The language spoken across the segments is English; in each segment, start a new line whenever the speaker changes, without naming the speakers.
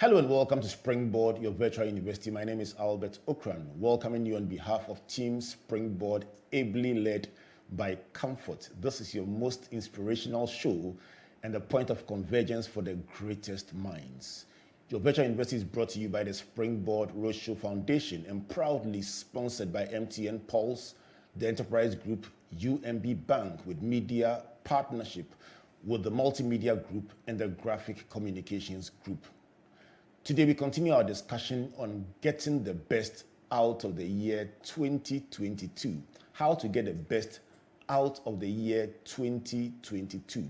Hello and welcome to Springboard, your virtual university. My name is Albert Ocran, welcoming you on behalf of Team Springboard, ably led by Comfort. This is your most inspirational show and the point of convergence for the greatest minds. Your virtual university is brought to you by the Springboard Roadshow Foundation and proudly sponsored by MTN Pulse, the Enterprise Group, UMB Bank, with media partnership with the Multimedia Group and the Graphic Communications Group. Today, we continue our discussion on getting the best out of the year 2022. How to get the best out of the year 2022.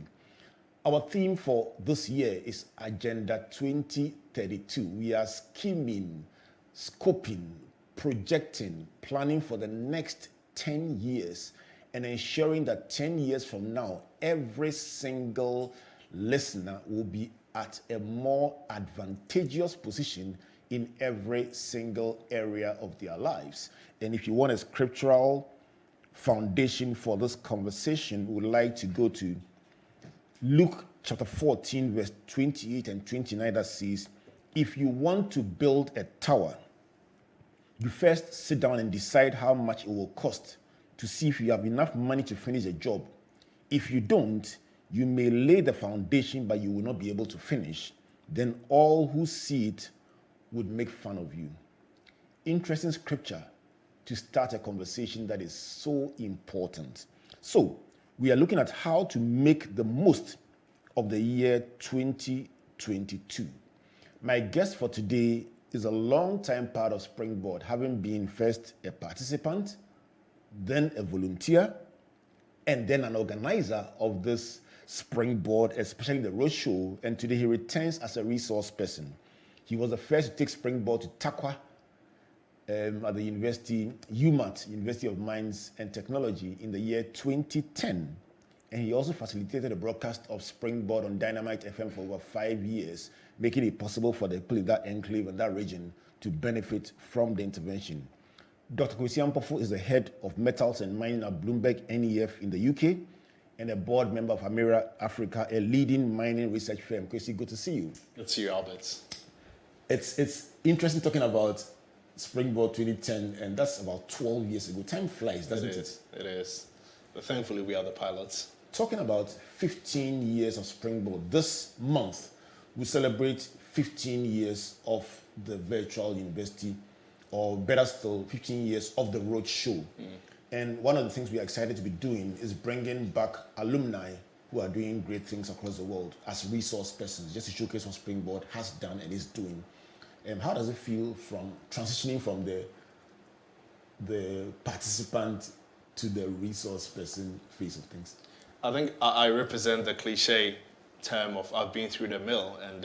Our theme for this year is Agenda 2032. We are scheming, scoping, projecting, planning for the next 10 years and ensuring that 10 years from now, every single listener will be at a more advantageous position in every single area of their lives. And if you want a scriptural foundation for this conversation, we would like to go to Luke chapter 14, verse 28 and 29 that says, if you want to build a tower, you first sit down and decide how much it will cost to see if you have enough money to finish the job. If you don't, you may lay the foundation, but you will not be able to finish. Then all who see it would make fun of you. Interesting scripture to start a conversation that is so important. So, we are looking at how to make the most of the year 2022. My guest for today is a long-time part of Springboard, having been first a participant, then a volunteer, and then an organizer of this Springboard, especially the roadshow, and today he returns as a resource person. He was the first to take Springboard to Takwa at the university, UMAT, University of Mines and Technology, in the year 2010. And he also facilitated the broadcast of Springboard on Dynamite FM for over 5 years, making it possible for the people in that enclave and that region to benefit from the intervention. Dr. Kwasi Ampofo is the head of metals and mining at BloombergNEF in the UK, and a board member of Amira Africa, a leading mining research firm. Kwasi, good to see you.
Good to see you, Albert.
It's interesting talking about Springboard 2010, and that's about 12 years ago. Time flies, doesn't it?
It is. But thankfully, we are the pilots.
Talking about 15 years of Springboard, this month we celebrate 15 years of the virtual university, or better still, 15 years of the road show. And one of the things we are excited to be doing is bringing back alumni who are doing great things across the world as resource persons, just to showcase what Springboard has done and is doing. How does it feel from transitioning from the participant to the resource person phase of things?
I think I represent the cliche term of I've been through the mill, and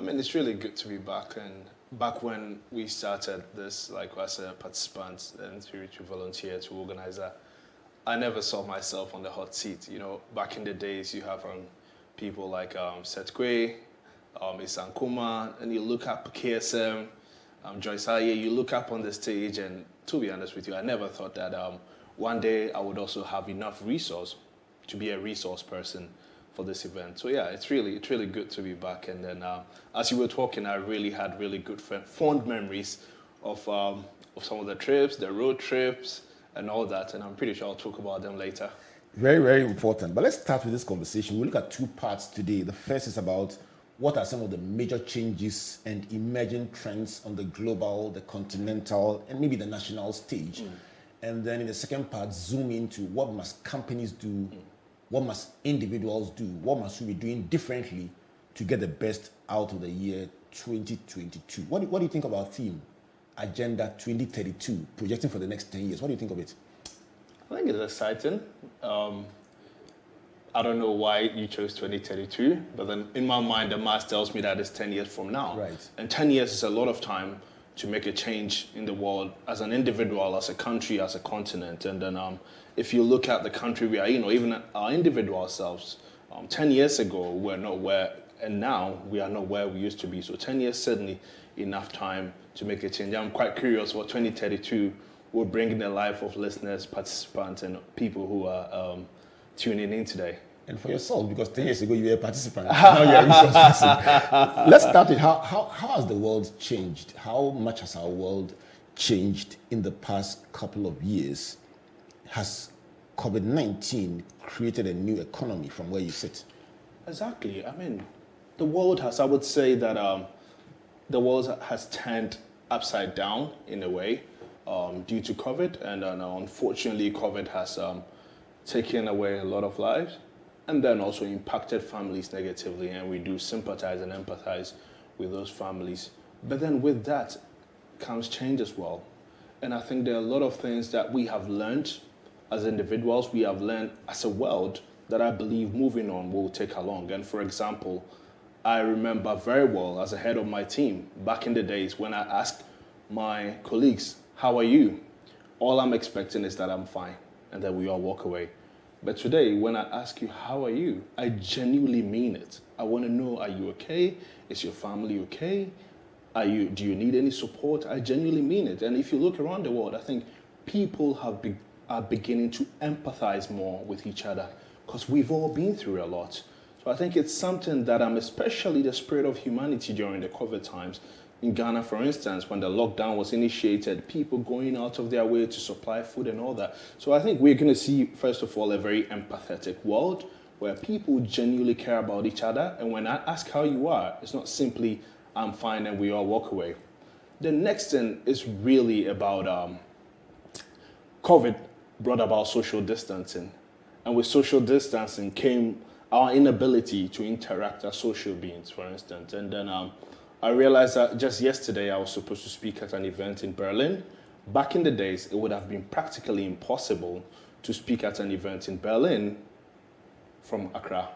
then it's really good to be back. And back when we started this, like as a participant and through to volunteer to organizer, I never saw myself on the hot seat. You know, back in the days, you have people like Seth Gray, Isan Kuma, and you look up KSM, Joyce Aye, you look up on the stage, and to be honest with you, I never thought that one day I would also have enough resource to be a resource person for this event. So yeah, it's really good to be back. And then as you were talking, I really had really good fond memories of some of the trips, the road trips, and all that. And I'm pretty sure I'll talk about them later.
Very, very important. But let's start with this conversation. We'll look at two parts today. The first is about what are some of the major changes and emerging trends on the global, the continental, and maybe the national stage. And then in the second part, zoom into what must companies do, what must individuals do, what must we be doing differently to get the best out of the year 2022. What do you think of our theme, Agenda 2032, projecting for the next 10 years? What do you think of it?
I think it's exciting. I don't know why you chose 2032, but then in my mind, the math tells me that it's 10 years from now.
Right.
And 10 years is a lot of time to make a change in the world as an individual, as a country, as a continent. And then if you look at the country we are, even our individual selves, 10 years ago, we're not where, and now we are not where we used to be. So 10 years, certainly enough time to make a change. I'm quite curious what 2032 will bring in the life of listeners, participants, and people who are tuning in today.
And for yourself, because 10 years ago you were a participant, now you're a resource person. Let's start with how has the world changed? How much has our world changed in the past couple of years? Has COVID-19 created a new economy from where you sit?
Exactly. I mean, the world has, I would say that the world has turned upside down in a way due to COVID. And unfortunately, COVID has taken away a lot of lives and then also impacted families negatively. And we do sympathize and empathize with those families. But then with that comes change as well. And I think there are a lot of things that we have learned as individuals, we have learned as a world that I believe moving on will take along. And for example, I remember very well as a head of my team back in the days when I asked my colleagues, how are you? All I'm expecting is that I'm fine and that we all walk away. But today, when I ask you, how are you? I genuinely mean it. I want to know, are you okay? Is your family okay? Do you need any support? I genuinely mean it. And if you look around the world, I think people are beginning to empathize more with each other because we've all been through a lot. So I think it's something that especially the spirit of humanity during the COVID times. In Ghana, for instance, when the lockdown was initiated, people going out of their way to supply food and all that. So I think we're going to see, first of all, a very empathetic world where people genuinely care about each other. And when I ask how you are, it's not simply, I'm fine and we all walk away. The next thing is really about COVID brought about social distancing. And with social distancing came our inability to interact as social beings, for instance. And then I realized that just yesterday I was supposed to speak at an event in Berlin. Back in the days, it would have been practically impossible to speak at an event in Berlin from Accra.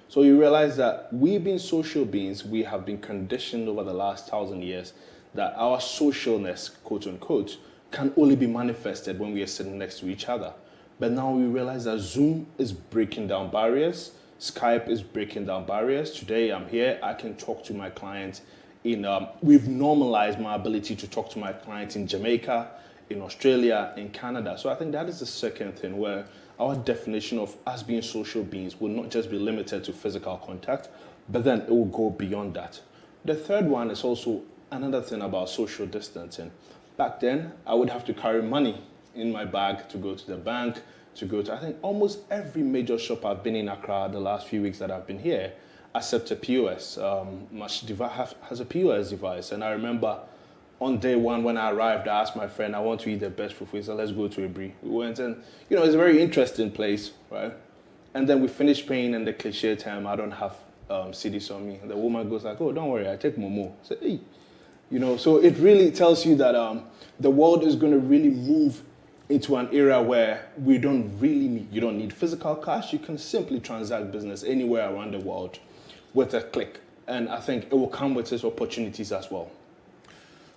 So you realize that we being social beings, we have been conditioned over the last 1,000 years that our socialness, quote unquote, can only be manifested when we are sitting next to each other. But now we realize that Zoom is breaking down barriers. Skype is breaking down barriers. Today I'm here, I can talk to my client we've normalized my ability to talk to my clients in Jamaica, in Australia, in Canada. So I think that is the second thing where our definition of us being social beings will not just be limited to physical contact, but then it will go beyond that. The third one is also another thing about social distancing. Back then, I would have to carry money in my bag to go to the bank, I think almost every major shop I've been in Accra the last few weeks that I've been here, accept a POS. Has a POS device. And I remember on day one when I arrived, I asked my friend, I want to eat the best fufu, so let's go to Ebri. We went and, it's a very interesting place, right? And then we finished paying and the cliche term, I don't have CDs on me. And the woman goes like, oh, don't worry, I take Momo. I said, hey. So it really tells you that the world is going to really move into an era where you don't need physical cash. You can simply transact business anywhere around the world with a click. And I think it will come with its opportunities as well.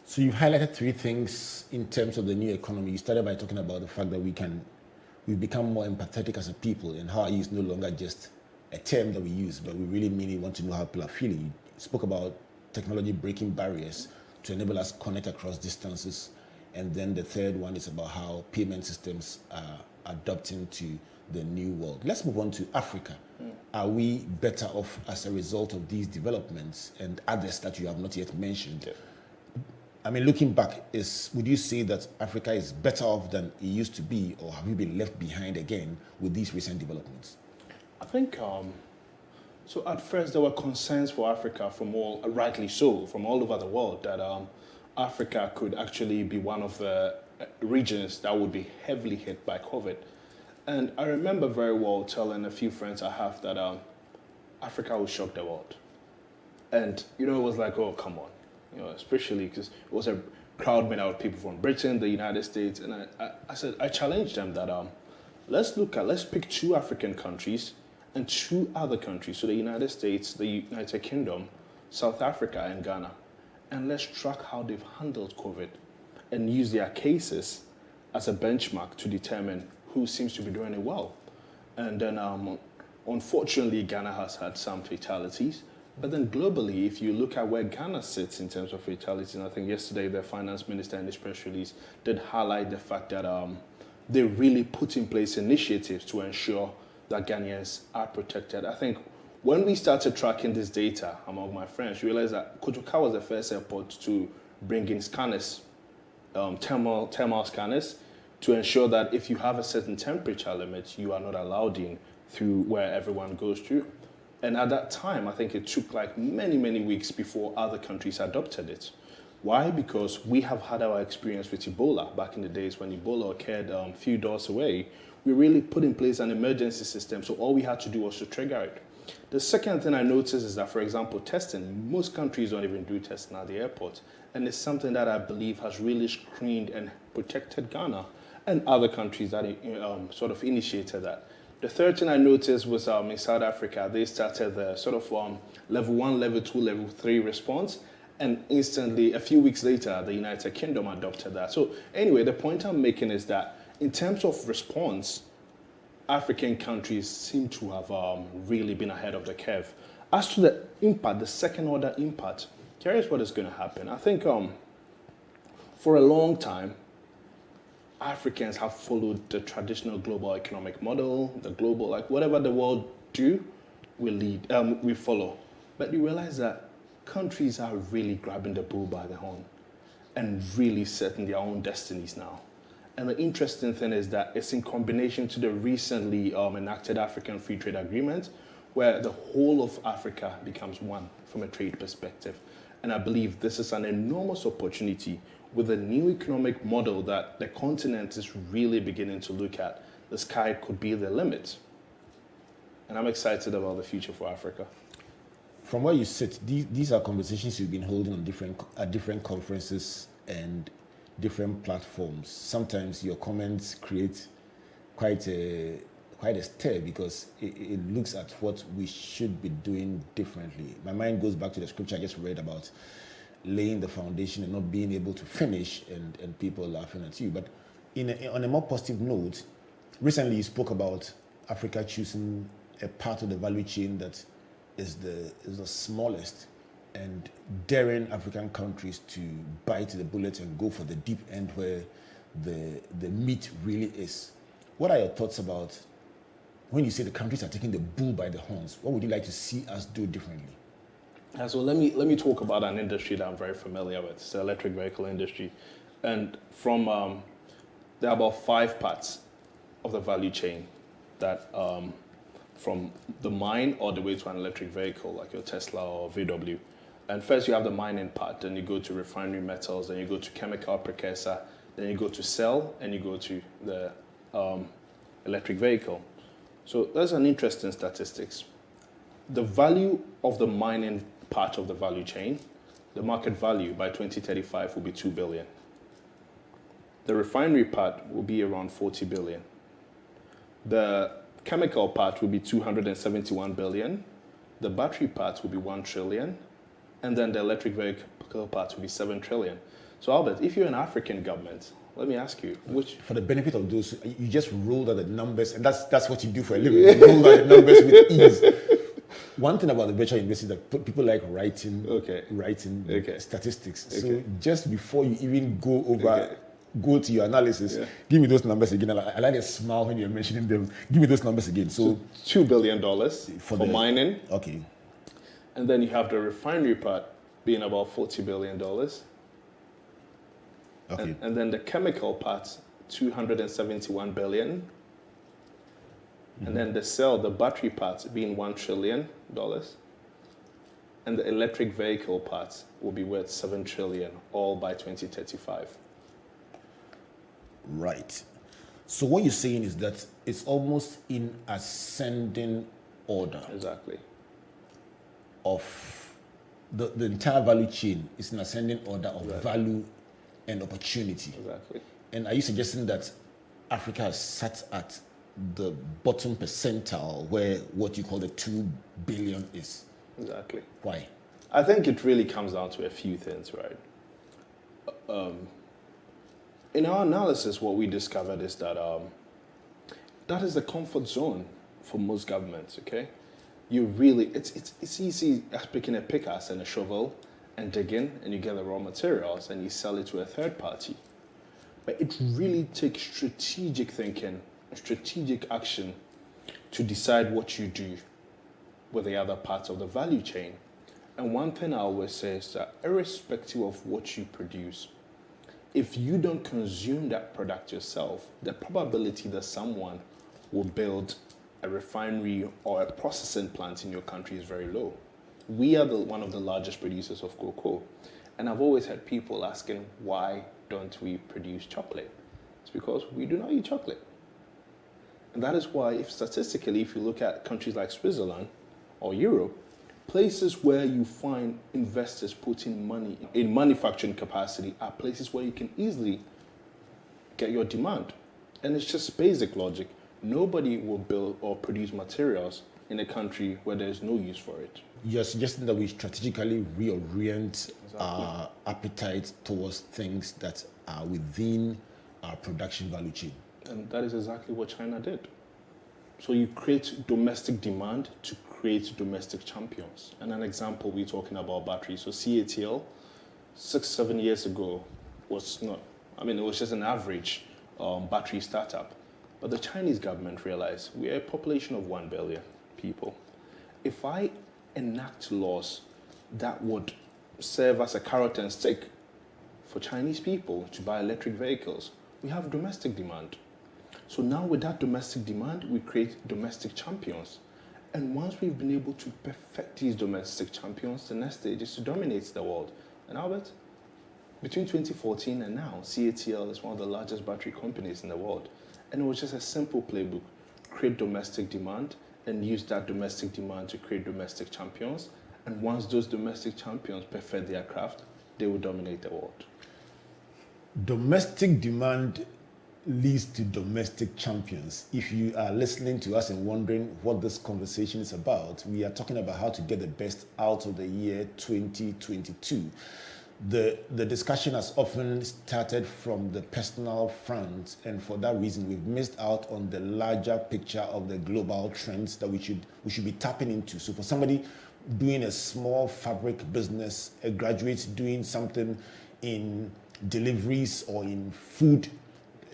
So you've highlighted three things in terms of the new economy. You started by talking about the fact that we've become more empathetic as a people, and how I use no longer just a term that we use, but we really mean it, want to know how people are feeling. You spoke about technology breaking barriers to enable us to connect across distances. And then the third one is about how payment systems are adapting to the new world. Let's move on to Africa. Are we better off as a result of these developments and others that you have not yet mentioned?
Yeah.
I mean, looking back, would you say that Africa is better off than it used to be, or have we been left behind again with these recent developments?
I think, so at first there were concerns for Africa rightly so, from all over the world that Africa could actually be one of the regions that would be heavily hit by COVID. And I remember very well telling a few friends I have that Africa will shock the world. And, it was like, oh, come on. Especially because it was a crowd made out of people from Britain, the United States. And I said, I challenged them that let's pick 2 African countries and 2 other countries. So the United States, the United Kingdom, South Africa, and Ghana. And let's track how they've handled COVID and use their cases as a benchmark to determine who seems to be doing it well. And then, unfortunately, Ghana has had some fatalities. But then globally, if you look at where Ghana sits in terms of fatalities, and I think yesterday the finance minister in his press release did highlight the fact that they really put in place initiatives to ensure that Ghanaians are protected. I think when we started tracking this data among my friends, we realized that Kotoka was the first airport to bring in scanners, thermal scanners, to ensure that if you have a certain temperature limit, you are not allowed in through where everyone goes through. And at that time, I think it took like many, many weeks before other countries adopted it. Why? Because we have had our experience with Ebola back in the days when Ebola occurred a few doors away. We really put in place an emergency system, so all we had to do was to trigger it. The second thing I noticed is that, for example, testing, most countries don't even do testing at the airport. And it's something that I believe has really screened and protected Ghana and other countries that sort of initiated that. The third thing I noticed was in South Africa, they started the sort of level 1, level 2, level 3 response. And instantly, a few weeks later, the United Kingdom adopted that. So anyway, the point I'm making is that in terms of response, African countries seem to have really been ahead of the curve. As to the impact, the second order impact, here's what is going to happen. I think for a long time, Africans have followed the traditional global economic model, the global, like whatever the world do, we follow. But you realize that countries are really grabbing the bull by the horn and really setting their own destinies now. And the interesting thing is that it's in combination to the recently enacted African Free Trade Agreement, where the whole of Africa becomes one from a trade perspective. And I believe this is an enormous opportunity with a new economic model that the continent is really beginning to look at. The sky could be the limit. And I'm excited about the future for Africa.
From where you sit, these are conversations you've been holding on at different conferences and different platforms. Sometimes your comments create quite a stir because it looks at what we should be doing differently. My mind goes back to the scripture I just read about laying the foundation and not being able to finish and people laughing at you. But on a more positive note, recently you spoke about Africa choosing a part of the value chain that is the smallest and daring African countries to bite the bullet and go for the deep end where the meat really is. What are your thoughts about when you say the countries are taking the bull by the horns? What would you like to see us do differently?
So let me talk about an industry that I'm very familiar with. It's the electric vehicle industry. And from there are about 5 parts of the value chain that from the mine all the way to an electric vehicle like your Tesla or VW. And first you have the mining part, then you go to refinery metals, then you go to chemical precursor, then you go to cell, and you go to the electric vehicle. So there's an interesting statistics. The value of the mining part of the value chain, the market value by 2035 will be 2 billion. The refinery part will be around 40 billion. The chemical part will be 271 billion. The battery part will be 1 trillion. And then the electric vehicle part will be 7 trillion. So Albert, if you're an African government, let me ask you, which...
For the benefit of those, you just rolled out the numbers, and that's what you do for a living. You roll out the numbers with ease. One thing about the virtual university is that people like writing statistics. So just before you even go to your analysis, give me those numbers again. I like a smile when you're mentioning them. Give me those numbers again. So
$2 billion for mining.
Okay.
And then you have the refinery part being about $40 billion.
Okay.
And then the chemical part, 271 billion. Mm-hmm. And then the cell, the battery part being $1 trillion. And the electric vehicle part will be worth 7 trillion, all by 2035.
Right. So what you're saying is that it's almost in ascending order.
Exactly.
Of the entire value chain is in ascending order of value and opportunity.
Exactly.
And are you suggesting that Africa has sat at the bottom percentile where what you call the 2 billion is?
Exactly.
Why?
I think it really comes down to a few things, right? In our analysis, what we discovered is that that is the comfort zone for most governments, okay? It's easy as picking a pickaxe and a shovel and digging, and you get the raw materials and you sell it to a third party. But it really takes strategic thinking, strategic action to decide what you do with the other parts of the value chain. And one thing I always say is that irrespective of what you produce, if you don't consume that product yourself, the probability that someone will build a refinery or a processing plant in your country is very low. We are one of the largest producers of cocoa. And I've always had people asking, why don't we produce chocolate? It's because we do not eat chocolate. And that is why, if statistically, if you look at countries like Switzerland or Europe, places where you find investors putting money in manufacturing capacity are places where you can easily get your demand. And it's just basic logic. Nobody will build or produce materials in a country where there's no use for it.
You're suggesting that we strategically reorient our appetite towards things that are within our production value chain.
And that is exactly what China did. So you create domestic demand to create domestic champions. And an example, we're talking about batteries. So CATL, 6-7 years ago, was not, it was just an average battery startup. But the Chinese government realized we are a population of 1 billion people. If I enact laws that would serve as a carrot and stick for Chinese people to buy electric vehicles, we have domestic demand. So now with that domestic demand, we create domestic champions. And once we've been able to perfect these domestic champions, the next stage is to dominate the world. And Albert, between 2014 and now, CATL is one of the largest battery companies in the world. And it was just a simple playbook: create domestic demand and use that domestic demand to create domestic champions. And once those domestic champions perfect their craft, they will dominate the world.
Domestic demand leads to domestic champions. If you are listening to us and wondering what this conversation is about, we are talking about how to get the best out of the year 2022. The discussion has often started from the personal front, and for that reason, we've missed out on the larger picture of the global trends that we should be tapping into. So for somebody doing a small fabric business, a graduate doing something in deliveries or in food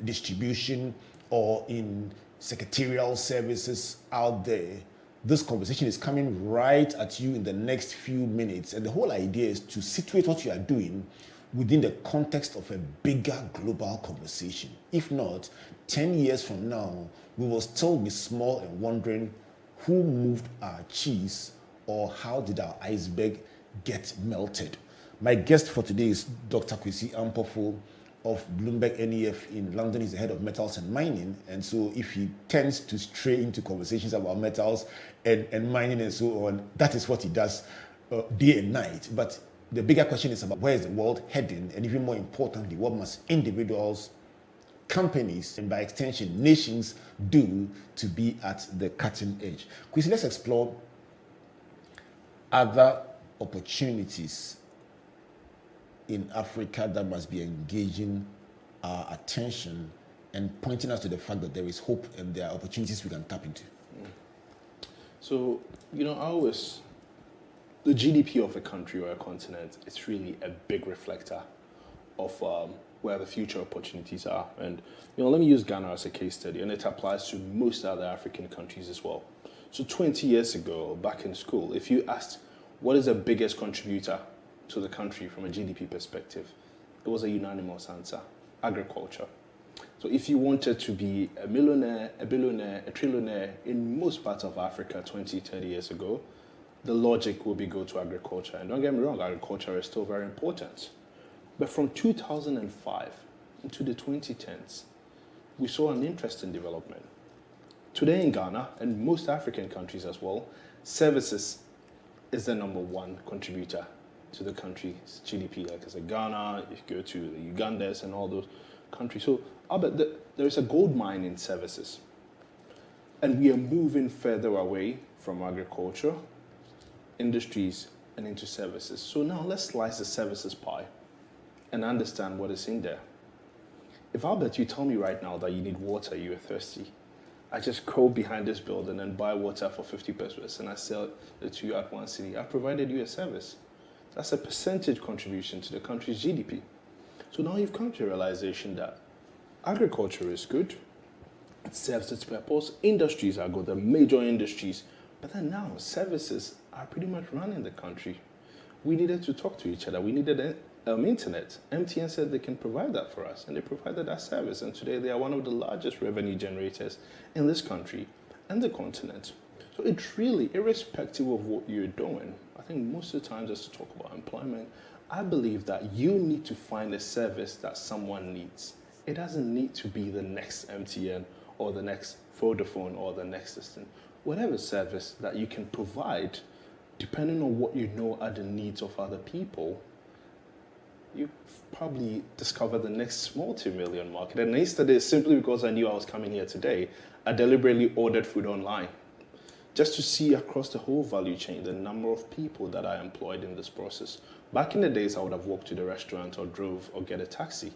distribution or in secretarial services out there, this conversation is coming right at you in the next few minutes. And the whole idea is to situate what you are doing within the context of a bigger global conversation. If not, 10 years from now, we will still be small and wondering who moved our cheese or how did our iceberg get melted. My guest for today is Dr. Kwasi Ampofo of BloombergNEF in London. He's the head of metals and mining. And so if he tends to stray into conversations about metals and mining and so on, that is what he does day and night. But the bigger question is about where is the world heading? And even more importantly, what must individuals, companies, and by extension, nations do to be at the cutting edge? Kwasi, let's explore other opportunities in Africa that must be engaging our attention and pointing us to the fact that there is hope and there are opportunities we can tap into.
So, the GDP of a country or a continent is really a big reflector of where the future opportunities are. And, let me use Ghana as a case study, and it applies to most other African countries as well. So 20 years ago, back in school, if you asked what is the biggest contributor to the country from a GDP perspective, it was a unanimous answer: agriculture. So if you wanted to be a millionaire, a billionaire, a trillionaire in most parts of Africa 20, 30 years ago, the logic would be go to agriculture. And don't get me wrong, agriculture is still very important. But from 2005 into the 2010s, we saw an interesting development. Today in Ghana, and most African countries as well, services is the number one contributor to the country's GDP. Like I said, Ghana, if you go to the Ugandans and all those countries. So, Albert, there is a gold mine in services. And we are moving further away from agriculture, industries, and into services. So now let's slice the services pie and understand what is in there. If, Albert, you tell me right now that you need water, you are thirsty, I just go behind this building and buy water for 50 pesos and I sell it to you at 1 cedi. I've provided you a service. That's a percentage contribution to the country's GDP. So now you've come to a realization that agriculture is good, serves its purpose. Industries are good, the major industries. But then now, services are pretty much running the country. We needed to talk to each other. We needed internet. MTN said they can provide that for us, and they provided that service. And today they are one of the largest revenue generators in this country and the continent. So it's really, irrespective of what you're doing, I think most of the time just to talk about employment, I believe that you need to find a service that someone needs. It doesn't need to be the next MTN or the next Vodafone or the next system. Whatever service that you can provide, depending on what you know are the needs of other people, you probably discover the next multi-million market. And yesterday, simply because I knew I was coming here today, I deliberately ordered food online just to see across the whole value chain the number of people that I employed in this process. Back in the days, I would have walked to the restaurant or drove or get a taxi.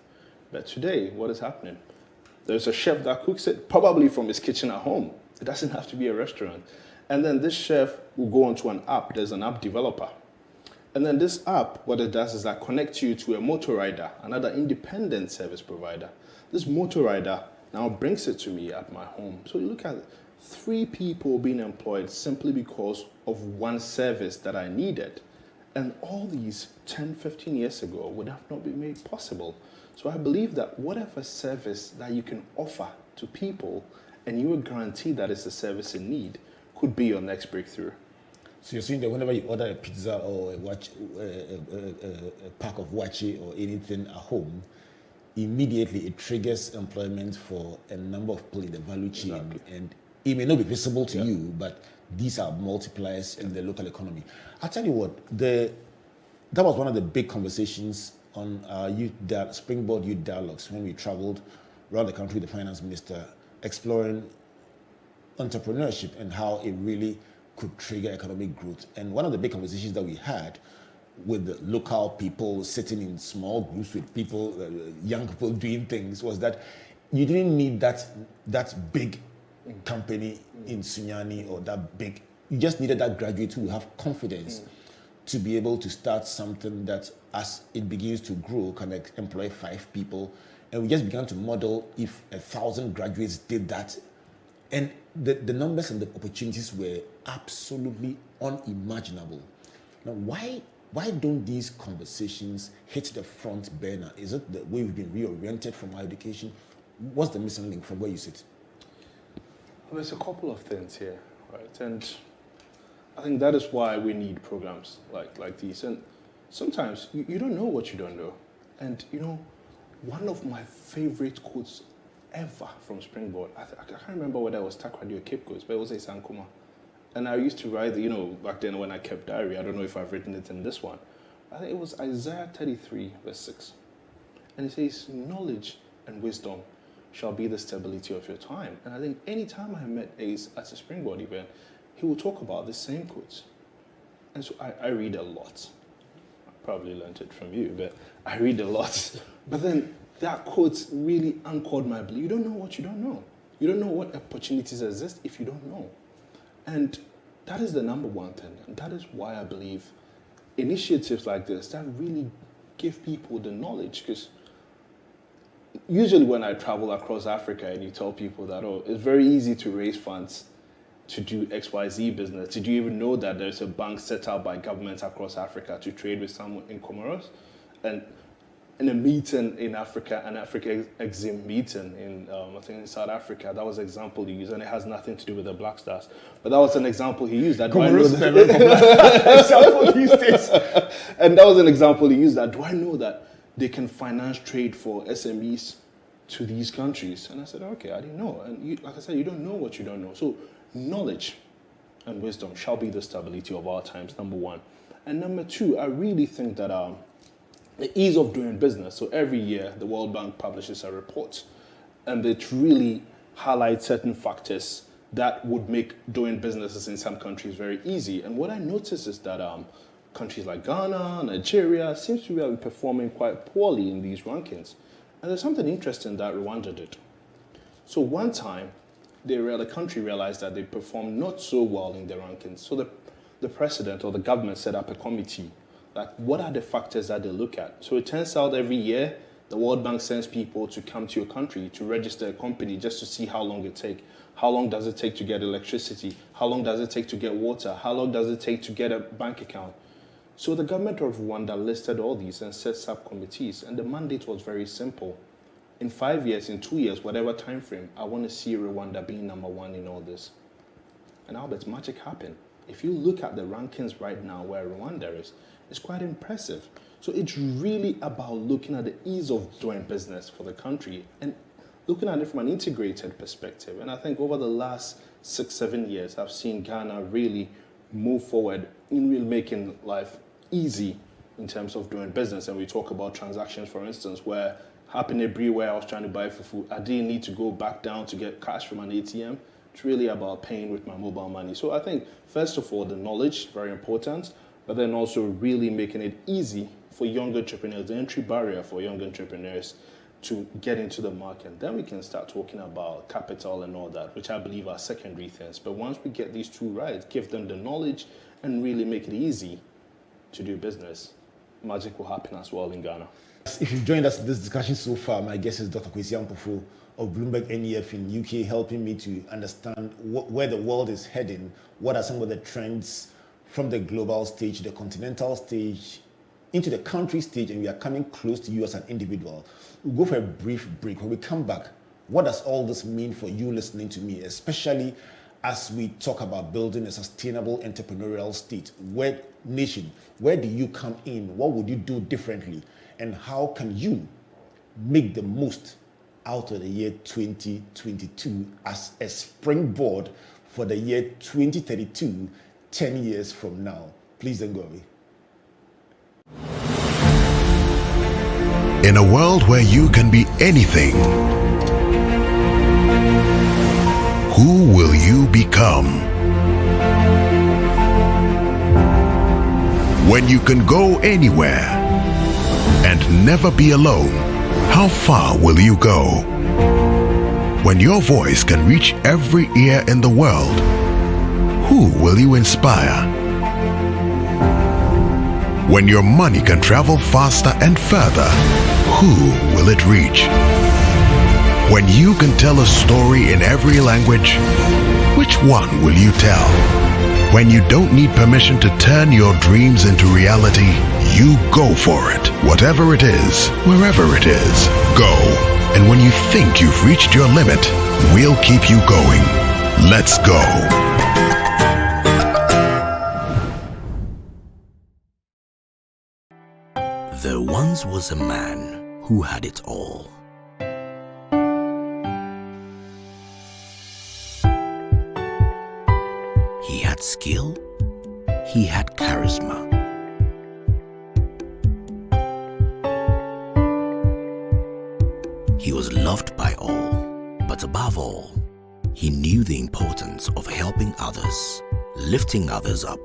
But today, what is happening? There's a chef that cooks it, probably from his kitchen at home. It doesn't have to be a restaurant. And then this chef will go onto an app. There's an app developer. And then this app, what it does is that connects you to a motor rider, another independent service provider. This motor rider now brings it to me at my home. So you look at 3 people being employed simply because of one service that I needed. And all these 10, 15 years ago would have not been made possible. So I believe that whatever service that you can offer to people and you are guaranteed that it's a service in need could be your next breakthrough.
So you're saying that whenever you order a pizza or a pack of wachi or anything at home, immediately it triggers employment for a number of people in the value chain. Exactly. And it may not be visible to you, but these are multipliers in the local economy. I'll tell you what, that was one of the big conversations on our Springboard Youth Dialogues when we traveled around the country with the finance minister, exploring entrepreneurship and how it really could trigger economic growth. And one of the big conversations that we had with the local people sitting in small groups with people, young people doing things, was that you didn't need that big company in Sunyani or that big. You just needed that graduate who have confidence to be able to start something that, as it begins to grow, can employ 5 people. And we just began to model if 1,000 graduates did that. And the numbers and the opportunities were absolutely unimaginable. Now, why don't these conversations hit the front burner? Is it the way we've been reoriented from our education? What's the missing link from where you sit?
Well, there's a couple of things here, right? And I think that is why we need programs like these. And sometimes you don't know what you don't know. And, one of my favorite quotes ever from Springboard, I can't remember whether it was Takrady or Cape Coast, but it was a Sankuma. And I used to write, back then when I kept diary, I don't know if I've written it in this one. I think it was Isaiah 33, verse 6. And it says, knowledge and wisdom shall be the stability of your time. And I think any time I met Ace at a Springboard event, he would talk about the same quotes. And so I read a lot. I probably learned it from you, but I read a lot. But then that quote really anchored my belief. You don't know what you don't know. You don't know what opportunities exist if you don't know. And that is the number one thing. And that is why I believe initiatives like this that really give people the knowledge. Because usually when I travel across Africa and you tell people that, it's very easy to raise funds to do XYZ business. Did you even know that there's a bank set up by governments across Africa to trade with someone in Comoros? And in a meeting in Africa, an Africa Exim meeting in, I think in South Africa, that was an example he used, and it has nothing to do with the Black Stars. But that was an example he used. That example these days. And that was an example he used. That do I know that they can finance trade for SMEs to these countries? And I said, okay, I didn't know. And like I said, you don't know what you don't know. So knowledge and wisdom shall be the stability of our times, number one. And number two, I really think that the ease of doing business. So every year, the World Bank publishes a report, and it really highlights certain factors that would make doing businesses in some countries very easy. And what I noticed is that countries like Ghana, Nigeria, seems to be performing quite poorly in these rankings. And there's something interesting that Rwanda did. So one time, the country realized that they performed not so well in the rankings. So the president or the government set up a committee. Like, what are the factors that they look at? So it turns out every year The World Bank sends people to come to your country to register a company just to see how long it takes. How long does it take to get electricity? How long does it take to get water? How long does it take to get a bank account? So the government of Rwanda listed all these and set subcommittees, and the mandate was very simple. In 5 years, in 2 years, whatever time frame, I want to see Rwanda being number one in all this. And Albert, magic happened. If you look at the rankings right now where Rwanda is, it's quite impressive. So it's really about looking at the ease of doing business for the country and looking at it from an integrated perspective. And I think over the last 6-7 years, I've seen Ghana really move forward in really making life easy in terms of doing business. And we talk about transactions, for instance, where happened everywhere I was trying to buy for food. I didn't need to go back down to get cash from an ATM. It's really about paying with my mobile money. So I think, first of all, the knowledge, very important, but then also really making it easy for young entrepreneurs, the entry barrier for young entrepreneurs to get into the market. Then we can start talking about capital and all that, which I believe are secondary things. But once we get these two right, give them the knowledge and really make it easy to do business, magic will happen as well in Ghana.
If you've joined us in this discussion so far, my guest is Dr. Kwasi Ampofo of BloombergNEF in UK, helping me to understand where the world is heading, what are some of the trends from the global stage, the continental stage, into the country stage, and we are coming close to you as an individual. We'll go for a brief break. When we come back, what does all this mean for you listening to me, especially as we talk about building a sustainable entrepreneurial state? Where do you come in? What would you do differently? And how can you make the most out of the year 2022 as a springboard for the year 2032, 10 years from now? Please don't go away.
In a world where you can be anything, who will you become? When you can go anywhere and never be alone, how far will you go? When your voice can reach every ear in the world, who will you inspire? When your money can travel faster and further, who will it reach? When you can tell a story in every language, which one will you tell? When you don't need permission to turn your dreams into reality, you go for it. Whatever it is, wherever it is, go. And when you think you've reached your limit, we'll keep you going. Let's go.
There once was a man who had it all. He had skill, he had charisma. He was loved by all, but above all, he knew the importance of helping others, lifting others up.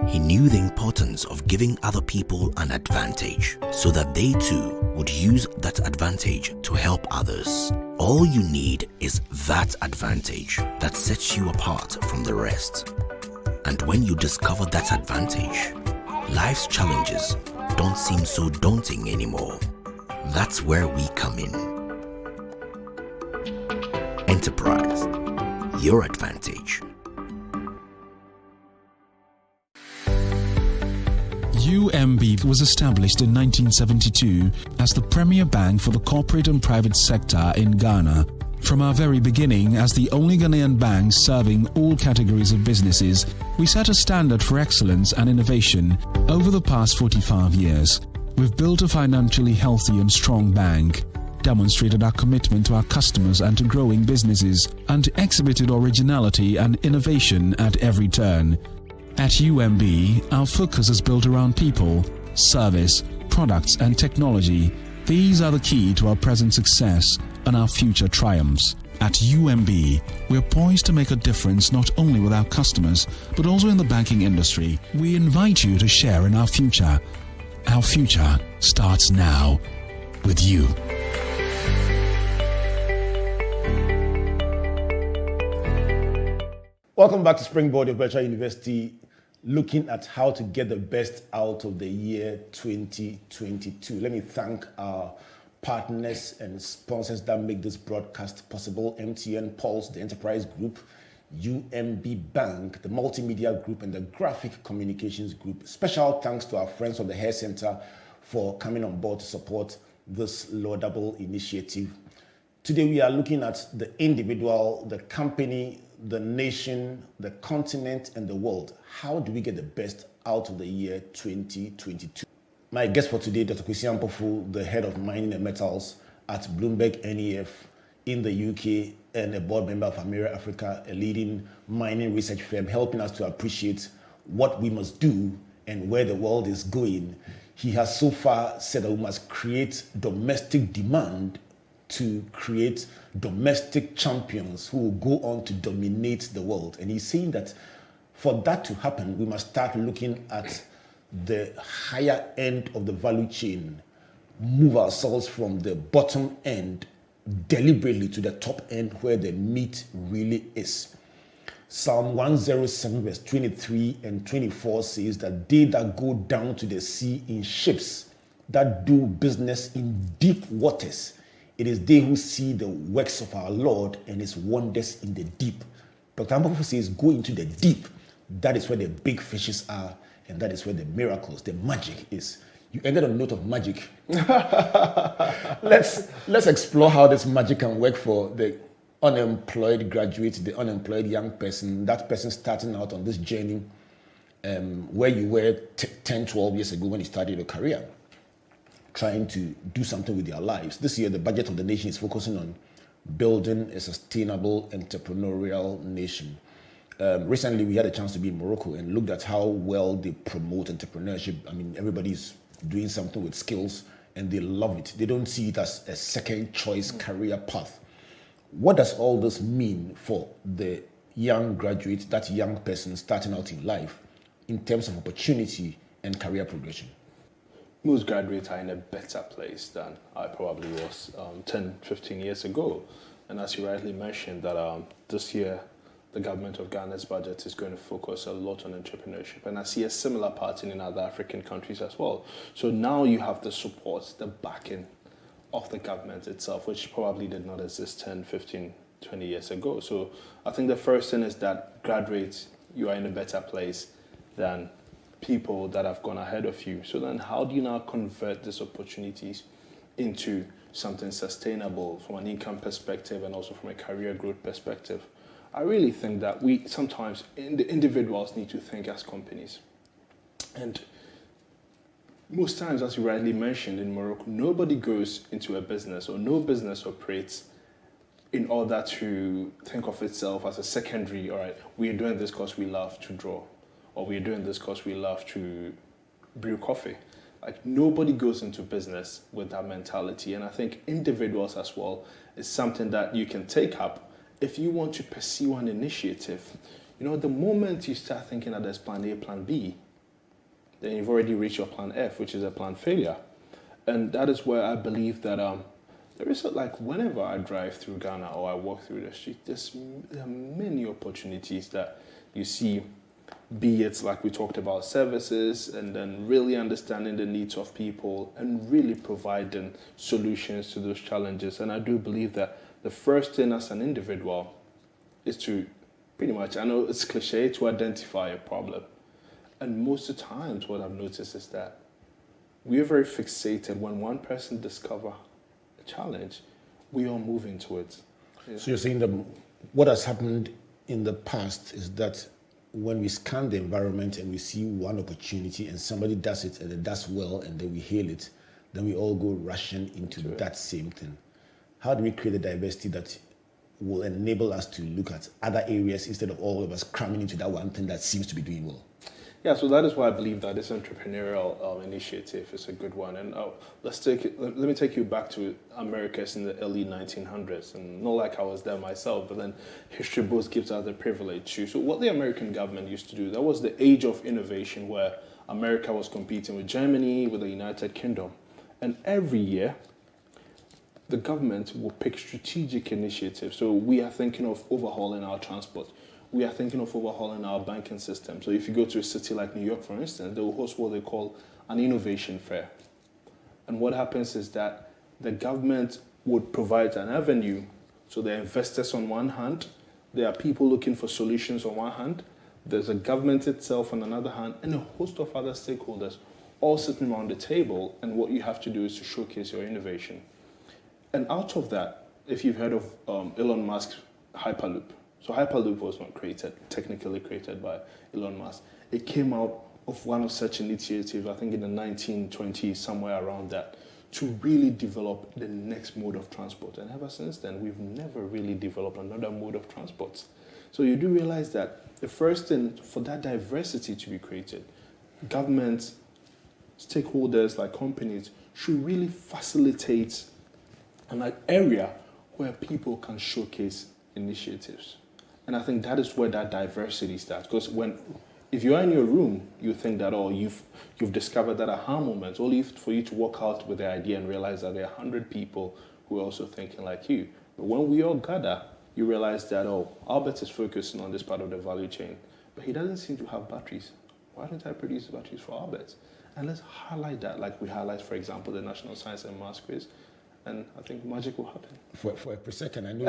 He knew the importance of giving other people an advantage so that they too would use that advantage to help others. All you need is that advantage that sets you apart from the rest. And when you discover that advantage, life's challenges don't seem so daunting anymore. That's where we come in. Enterprise, your advantage.
UMB was established in 1972 as the premier bank for the corporate and private sector in Ghana. From our very beginning, as the only Ghanaian bank serving all categories of businesses, we set a standard for excellence and innovation. Over the past 45 years, we've built a financially healthy and strong bank, demonstrated our commitment to our customers and to growing businesses, and exhibited originality and innovation at every turn. At UMB, our focus is built around people, service, products and technology. These are the key to our present success and our future triumphs. At UMB, we're poised to make a difference not only with our customers, but also in the banking industry. We invite you to share in our future. Our future starts now with you.
Welcome back to Springboard, your virtual university looking at how to get the best out of the year 2022. Let me thank our partners and sponsors that make this broadcast possible: MTN Pulse, the Enterprise Group, UMB Bank, the Multimedia Group, and the Graphic Communications Group. Special thanks to our friends from the Hair Center for coming on board to support this laudable initiative. Today we are looking at the individual, the company, the nation, the continent, and the world. How do we get the best out of the year 2022? My guest for today, Dr. Kwasi Ampofo, the head of mining and metals at BloombergNEF in the UK and a board member of Amira Africa, a leading mining research firm, helping us to appreciate what we must do and where the world is going. He has so far said that we must create domestic demand to create domestic champions who will go on to dominate the world. And he's saying that for that to happen, we must start looking at the higher end of the value chain, move ourselves from the bottom end deliberately to the top end where the meat really is. Psalm 107 verse 23 and 24 says that they that go down to the sea in ships, that do business in deep waters, it is they who see the works of our Lord and his wonders in the deep. Dr. Ampofo says, go into the deep. That is where the big fishes are, and that is where the miracles, the magic is. You ended on a note of magic. Let's explore how this magic can work for the unemployed graduate, the unemployed young person, that person starting out on this journey where you were 10, 12 years ago when you started your career, trying to do something with their lives. This year, the budget of the nation is focusing on building a sustainable entrepreneurial nation. Recently, we had a chance to be in Morocco and looked at how well they promote entrepreneurship. I mean, everybody's doing something with skills and they love it. They don't see it as a second choice career path. What does all this mean for the young graduate, that young person starting out in life, in terms of opportunity and career progression?
Most graduates are in a better place than I probably was 10, 15 years ago. And as you rightly mentioned, that this year, the government of Ghana's budget is going to focus a lot on entrepreneurship. And I see a similar pattern in other African countries as well. So now you have the support, the backing of the government itself, which probably did not exist 10, 15, 20 years ago. So I think the first thing is that graduates, you are in a better place than people that have gone ahead of you. So then how do you now convert these opportunities into something sustainable from an income perspective and also from a career growth perspective? I really think that we sometimes, the individuals need to think as companies. And most times, as you rightly mentioned, in Morocco, nobody goes into a business or no business operates in order to think of itself as a secondary, all right, we're doing this because we love to draw, or we're doing this because we love to brew coffee. Like, nobody goes into business with that mentality. And I think individuals as well is something that you can take up if you want to pursue an initiative. You know, the moment you start thinking that there's plan A, plan B, then you've already reached your plan F, which is a plan failure. And that is where I believe that there is whenever I drive through Ghana or I walk through the street, there are many opportunities that you see, be it like we talked about services, and then really understanding the needs of people and really providing solutions to those challenges. And I do believe that the first thing as an individual is to pretty much, I know it's cliche, to identify a problem. And most of the times what I've noticed is that we're very fixated when one person discovers a challenge, we all move into it. Yeah.
So you're saying that what has happened in the past is that when we scan the environment and we see one opportunity and somebody does it and it does well and then we hail it, then we all go rushing into that same thing. How do we create a diversity that will enable us to look at other areas instead of all of us cramming into that one thing that seems to be doing well?
Yeah, so that is why I believe that this entrepreneurial initiative is a good one. And let me take you back to Americas in the early 1900s. And not like I was there myself, but then history books gives us the privilege to. So what the American government used to do, that was the age of innovation where America was competing with Germany, with the United Kingdom. And every year, the government will pick strategic initiatives. So we are thinking of overhauling our transport. we are thinking of overhauling our banking system. So if you go to a city like New York, for instance, they will host what they call an innovation fair. And what happens is that the government would provide an avenue. So there are investors on one hand, there are people looking for solutions on one hand, there's a government itself on another hand, and a host of other stakeholders all sitting around the table, and what you have to do is to showcase your innovation. And out of that, if you've heard of Elon Musk's Hyperloop, so Hyperloop was not technically created by Elon Musk. It came out of one of such initiatives, I think in the 1920s, somewhere around that, to really develop the next mode of transport. And ever since then, we've never really developed another mode of transport. So you do realize that the first thing, for that diversity to be created, governments, stakeholders like companies should really facilitate an area where people can showcase initiatives. And I think that is where that diversity starts. Because if you are in your room, you think that, you've discovered that aha moment, only for you to walk out with the idea and realize that there are 100 people who are also thinking like you. But when we all gather, you realize that, Albert is focusing on this part of the value chain, but he doesn't seem to have batteries. Why don't I produce batteries for Albert? And let's highlight that, like we highlight, for example, the National Science and Maths quiz, and I think magic will happen.
For a second, I know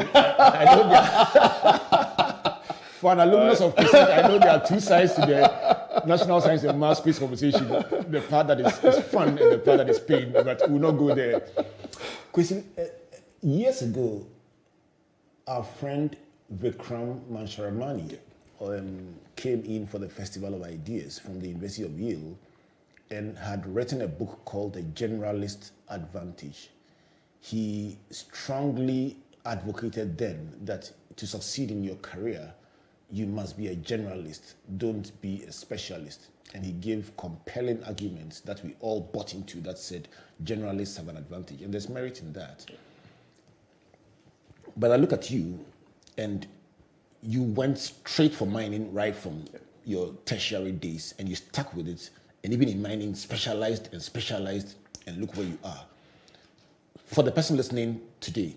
for an alumnus of Presec, I know there are two sides to the National Science and Maths quiz conversation. The part that is fun and the part that is pain, but we'll not go there. Question, years ago, our friend Vikram Mansharamani came in for the Festival of Ideas from the University of Yale and had written a book called The Generalist Advantage. He strongly advocated then that to succeed in your career, you must be a generalist, don't be a specialist. And he gave compelling arguments that we all bought into that said generalists have an advantage. And there's merit in that. But I look at you, and you went straight for mining right from your tertiary days, and you stuck with it. And even in mining, specialized, and look where you are. For the person listening today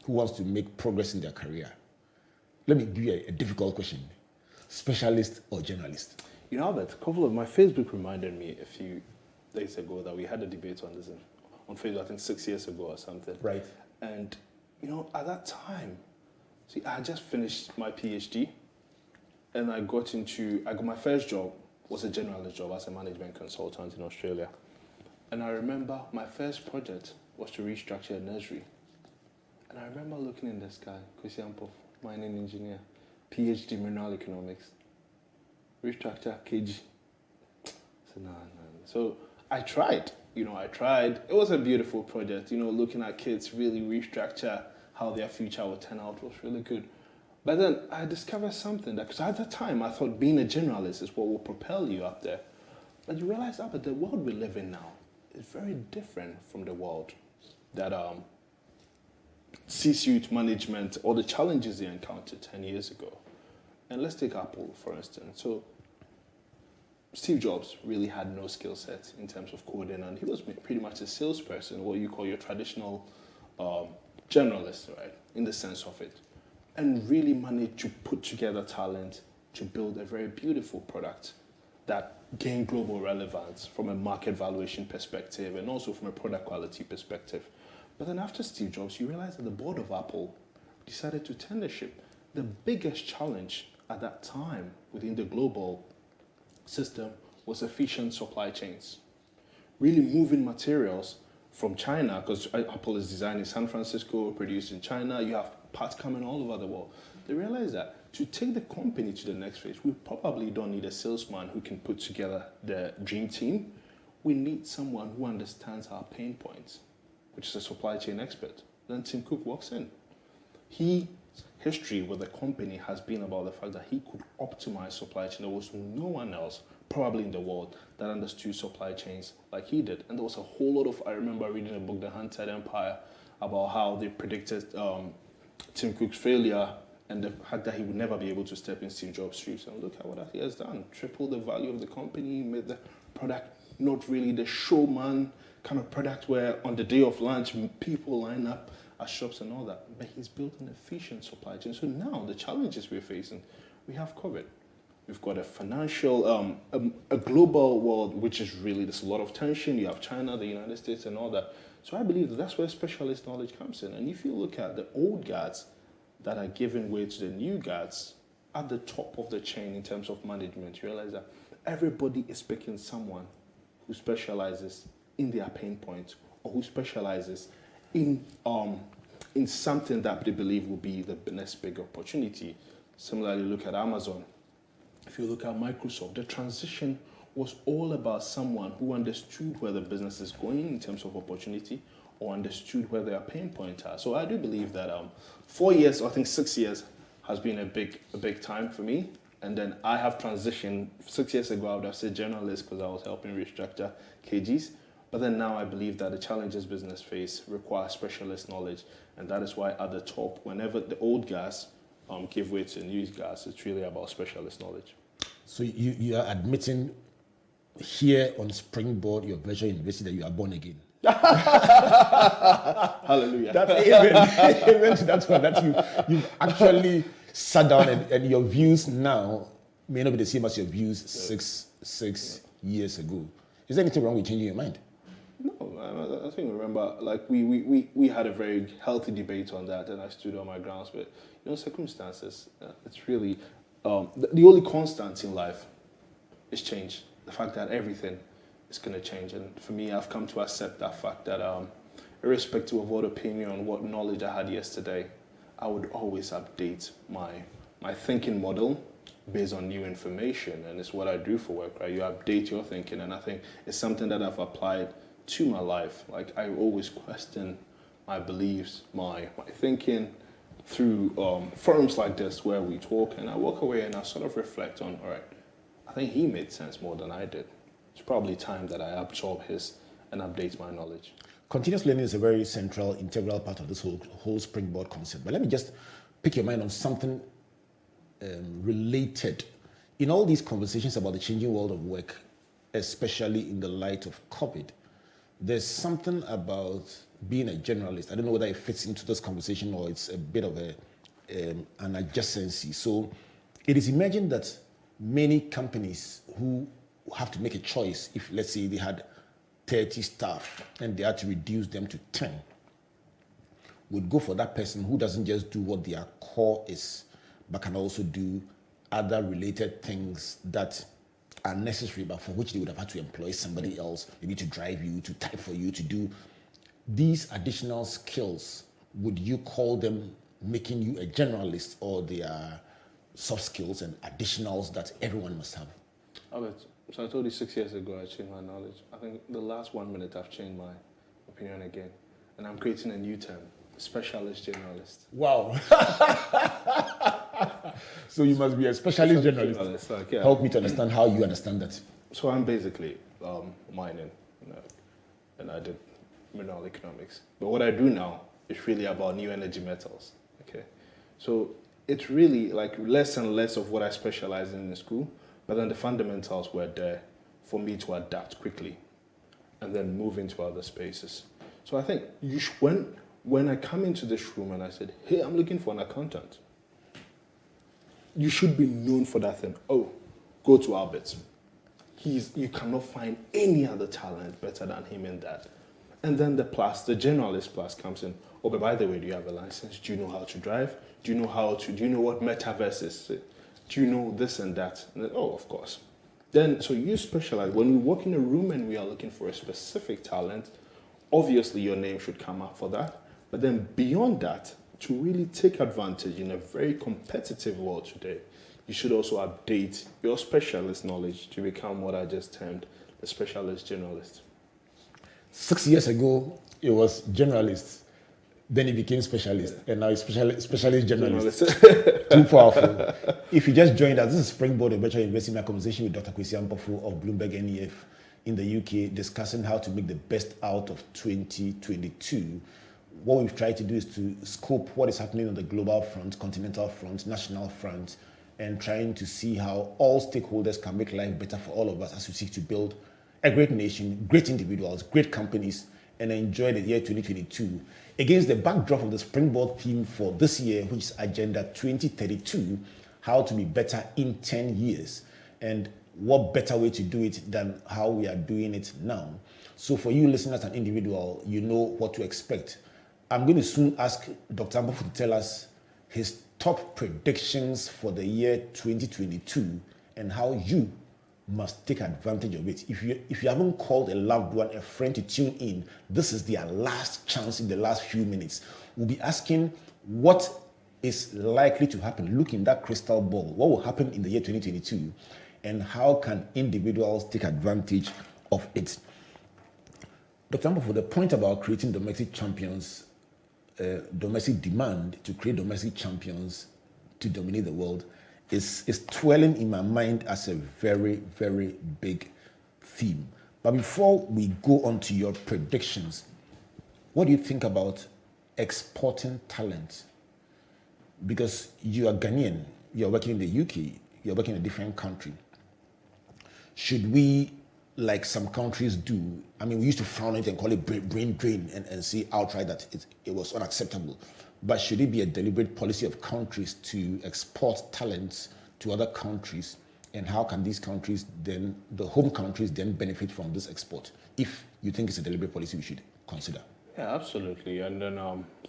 who wants to make progress in their career, let me give you a difficult question. Specialist or generalist?
You know, Albert, a couple of my Facebook reminded me a few days ago that we had a debate on this on Facebook, I think 6 years ago or something.
Right.
And, at that time, I had just finished my PhD, and I got my first job was a generalist job as a management consultant in Australia. And I remember my first project was to restructure a nursery. And I remember looking in the sky, Kwasi Ampofo, mining engineer, PhD mineral economics, restructure KG. So no. So I tried, it was a beautiful project, looking at kids really restructure how their future would turn out was really good. But then I discovered something because at the time I thought being a generalist is what will propel you up there. But you realize that the world we live in now is very different from the world that C-suite management or the challenges they encountered 10 years ago. And let's take Apple, for instance. So Steve Jobs really had no skill set in terms of coding, and he was pretty much a salesperson, what you call your traditional generalist, right, in the sense of it, and really managed to put together talent to build a very beautiful product that gained global relevance from a market valuation perspective and also from a product quality perspective. But then after Steve Jobs, you realize that the board of Apple decided to turn the ship. The biggest challenge at that time within the global system was efficient supply chains. Really moving materials from China, because Apple is designed in San Francisco, produced in China, you have parts coming all over the world. They realized that to take the company to the next phase, we probably don't need a salesman who can put together the dream team. We need someone who understands our pain points, which is a supply chain expert. Then Tim Cook walks in. His history with the company has been about the fact that he could optimize supply chain. There was no one else, probably in the world, that understood supply chains like he did. And there was a whole lot of, I remember reading a book, The Hunted Empire, about how they predicted Tim Cook's failure and the fact that he would never be able to step in Steve Jobs' shoes. And look at what he has done. Tripled the value of the company, made the product not really the showman kind of product where on the day of lunch, people line up at shops and all that. But he's built an efficient supply chain. So now the challenges we're facing, we have COVID. We've got a financial, a global world, which is really, there's a lot of tension. You have China, the United States, and all that. So I believe that's where specialist knowledge comes in. And if you look at the old guards that are giving way to the new guards at the top of the chain in terms of management, you realize that everybody is picking someone who specializes in their pain point or who specializes in something that they believe will be the next big opportunity. Similarly, look at Amazon. If you look at Microsoft, the transition was all about someone who understood where the business is going in terms of opportunity or understood where their pain points are. So I do believe that 4 years, or I think 6 years, has been a big time for me. And then I have transitioned. 6 years ago, I would have said generalist because I was helping restructure KGs. But then now I believe that the challenges business face require specialist knowledge. And that is why at the top, whenever the old guys give way to new guys, it's really about specialist knowledge.
So you are admitting here on Springboard, your virtual university, that you are born again.
Hallelujah.
That's amen to that one. That you've actually sat down and your views now may not be the same as your views six years ago. Is there anything wrong with changing your mind?
No, I think remember, like we had a very healthy debate on that, and I stood on my grounds. But circumstances, it's really the only constant in life is change. The fact that everything is going to change, and for me, I've come to accept that fact that irrespective of what opinion, what knowledge I had yesterday, I would always update my thinking model based on new information, and it's what I do for work, right? You update your thinking, and I think it's something that I've applied to my life. Like, I always question my beliefs, my thinking through forums like this where we talk, and I walk away and I sort of reflect on, all right, I think he made sense more than I did. It's probably time that I absorb his and update my knowledge.
Continuous learning is a very central, integral part of this whole Springboard concept. But let me just pick your mind on something related. In all these conversations about the changing world of work, especially in the light of COVID, there's something about being a generalist. I don't know whether it fits into this conversation or it's a bit of an adjacency. So it is imagined that many companies who have to make a choice, if let's say they had 30 staff and they had to reduce them to 10, would go for that person who doesn't just do what their core is, but can also do other related things that are necessary, but for which they would have had to employ somebody else, maybe to drive you, to type for you, to do these additional skills. Would you call them making you a generalist, or they are soft skills and additionals that everyone must have?
So I told you 6 years ago I changed my knowledge. I think the last 1 minute I've changed my opinion again. And I'm creating a new term, specialist generalist.
Wow. So you must be a specialist generalist.
Like, yeah.
Help me to understand how you understand that.
So I'm basically mining, and I did mineral economics. But what I do now is really about new energy metals. Okay, so it's really like less and less of what I specialize in school, but then the fundamentals were there for me to adapt quickly and then move into other spaces. So I think when I come into this room and I said, hey, I'm looking for an accountant, you should be known for that thing. Oh, go to Albert. You cannot find any other talent better than him in that. And then the generalist plus comes in. Oh, but by the way, do you have a license? Do you know how to drive? Do you know what metaverse is? Do you know this and that? And then, oh, of course. Then, so you specialize. When we walk in a room and we are looking for a specific talent, obviously your name should come up for that. But then beyond that, to really take advantage in a very competitive world today, you should also update your specialist knowledge to become what I just termed the specialist generalist.
6 years ago, it was generalist. Then it became specialist, and now it's specialist generalist. Too powerful. If you just joined us, this is Springboard, a virtual investing, my conversation with Dr. Kwasi Ampofo of BloombergNEF in the UK, discussing how to make the best out of 2022. What we've tried to do is to scope what is happening on the global front, continental front, national front, and trying to see how all stakeholders can make life better for all of us as we seek to build a great nation, great individuals, great companies, and enjoy the year 2022 against the backdrop of the Springboard theme for this year, which is Agenda 2032, how to be better in 10 years. And what better way to do it than how we are doing it now? So for you listening as an individual, you know what to expect. I'm going to soon ask Dr. Ampofo to tell us his top predictions for the year 2022 and how you must take advantage of it. If you haven't called a loved one, a friend to tune in, this is their last chance in the last few minutes. We'll be asking what is likely to happen. Look in that crystal ball. What will happen in the year 2022 and how can individuals take advantage of it? Dr. Ampofo, the point about creating domestic champions, domestic demand to create domestic champions to dominate the world is twirling in my mind as a very, very big theme. But before we go on to your predictions, what do you think about exporting talent? Because you are Ghanaian, you're working in the UK, you're working in a different country. Should we, like some countries do, I mean, we used to frown on it and call it brain drain and say outright that it was unacceptable. But should it be a deliberate policy of countries to export talents to other countries? And how can these countries then, the home countries, then benefit from this export? If you think it's a deliberate policy we should consider.
Yeah, absolutely. And then,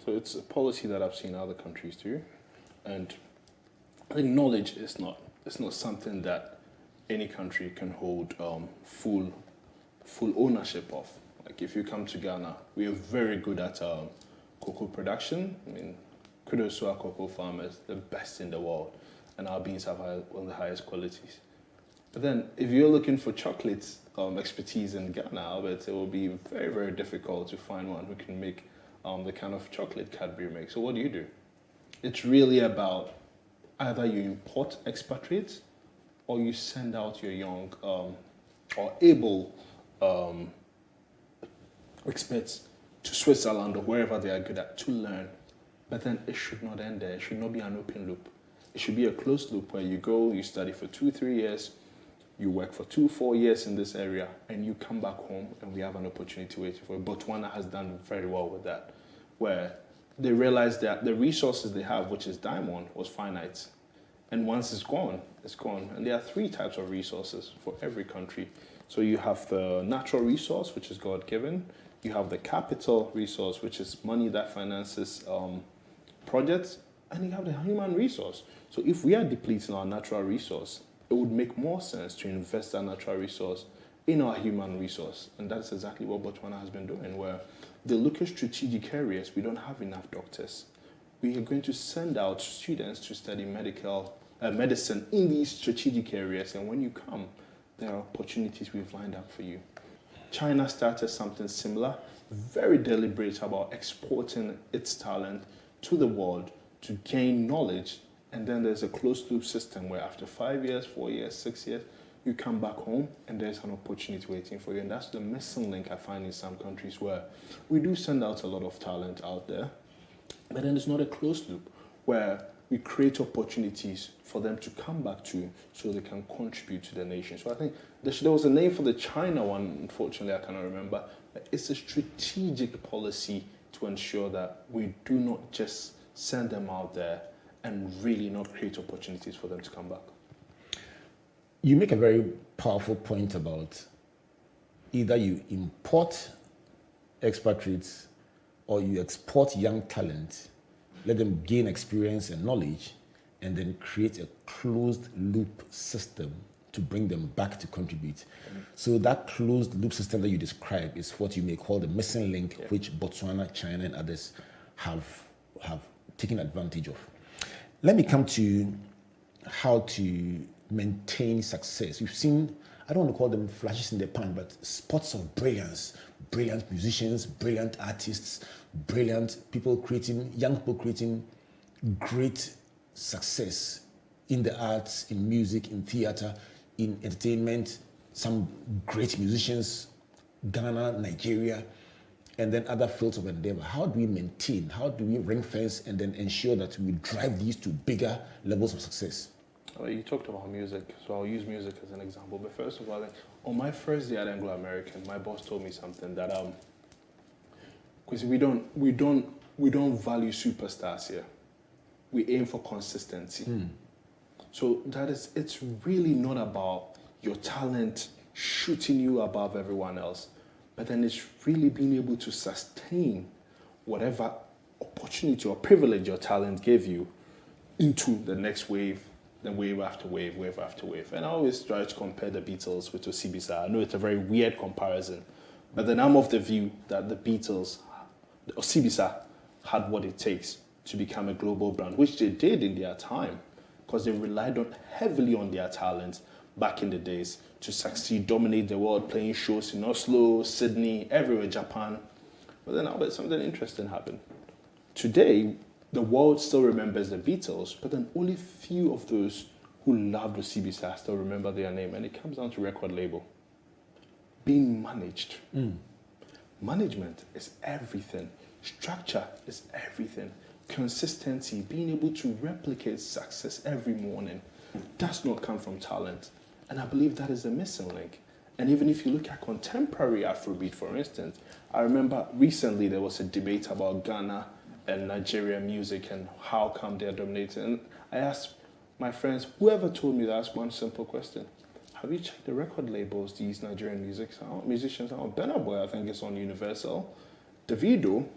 so it's a policy that I've seen other countries do. And I think knowledge is not something that any country can hold full ownership of. Like if you come to Ghana, we are very good at cocoa production. I mean, kudos to our cocoa farmers, the best in the world, and our beans have one of the highest qualities. But then, if you're looking for chocolate expertise in Ghana, Albert, it will be very, very difficult to find one who can make the kind of chocolate Cadbury makes. So what do? It's really about either you import expatriates or you send out your young or able experts to Switzerland or wherever they are good at to learn. But then it should not end there. It should not be an open loop. It should be a closed loop where you go, you study for 2-3 years, you work for 2-4 years in this area, and you come back home and we have an opportunity waiting for you. Botswana has done very well with that, where they realized that the resources they have, which is diamond, was finite. And once it's gone, it's gone. And there are 3 types of resources for every country. So you have the natural resource, which is God-given. You have the capital resource, which is money that finances projects. And you have the human resource. So if we are depleting our natural resource, it would make more sense to invest our natural resource in our human resource. And that's exactly what Botswana has been doing, where they look at strategic areas. We don't have enough doctors. We are going to send out students to study medicine in these strategic areas. And when you come, there are opportunities we've lined up for you. China started something similar, very deliberate about exporting its talent to the world to gain knowledge. And then there's a closed loop system where after 5 years, 4 years, 6 years, you come back home and there's an opportunity waiting for you. And that's the missing link I find in some countries where we do send out a lot of talent out there, but then it's not a closed loop where we create opportunities for them to come back to so they can contribute to the nation. So I think there was a name for the China one, unfortunately I cannot remember, but it's a strategic policy to ensure that we do not just send them out there and really not create opportunities for them to come back.
You make a very powerful point about either you import expatriates or you export young talent, let them gain experience and knowledge, and then create a closed loop system to bring them back to contribute. So that closed loop system that you describe is what you may call the missing link, which Botswana, China, and others have taken advantage of. Let me come to how to maintain success. We've seen, I don't want to call them flashes in the pan, but spots of brilliance, brilliant musicians, brilliant artists, brilliant people creating, young people creating great success in the arts, in music, in theater, in entertainment, some great musicians, Ghana, Nigeria, and then other fields of endeavor. How do we maintain, how do we ring fence and then ensure that we drive these to bigger levels of success?
Well, you talked about music, so I'll use music as an example. But first of all, on my first day at Anglo American, my boss told me something that because we don't value superstars here. We aim for consistency. So it's really not about your talent shooting you above everyone else, but then it's really being able to sustain whatever opportunity or privilege your talent gave you into the next wave, then wave after wave, wave after wave. And I always try to compare the Beatles with Osibisa. I know it's a very weird comparison, but then I'm of the view that the Beatles, Osibisa, had what it takes to become a global brand, which they did in their time, because they relied heavily on their talent back in the days to succeed, dominate the world, playing shows in Oslo, Sydney, everywhere, Japan. But then Albert, something interesting happened. Today, the world still remembers the Beatles, but then only few of those who loved Osibisa still remember their name. And it comes down to record label. Being managed. Management is everything. Structure is everything. Consistency, being able to replicate success every morning, does not come from talent. And I believe that is the missing link. And even if you look at contemporary Afrobeat, for instance, I remember recently there was a debate about Ghana and Nigerian music and how come they're dominating. And I asked my friends, whoever told me that, one simple question. Have you checked the record labels these Nigerian musicians are on? Burna Boy, I think, is on Universal. Davido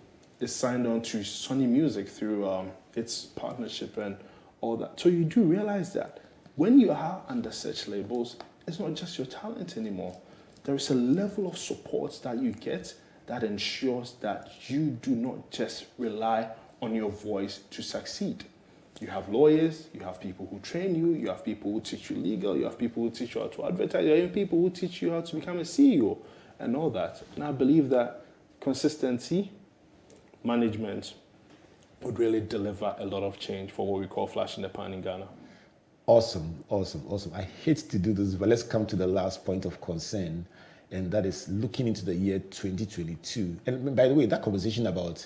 is signed on to Sony Music through its partnership and all that. So you do realize that when you are under such labels, it's not just your talent anymore. There is a level of support that you get that ensures that you do not just rely on your voice to succeed. You have lawyers, you have people who train you, you have people who teach you legal, you have people who teach you how to advertise, you have people who teach you how to become a CEO and all that. And I believe that consistency, management would really deliver a lot of change for what we call flash in the pan in Ghana.
Awesome. I hate to do this, but let's come to the last point of concern, and that is looking into the year 2022. And by the way, that conversation about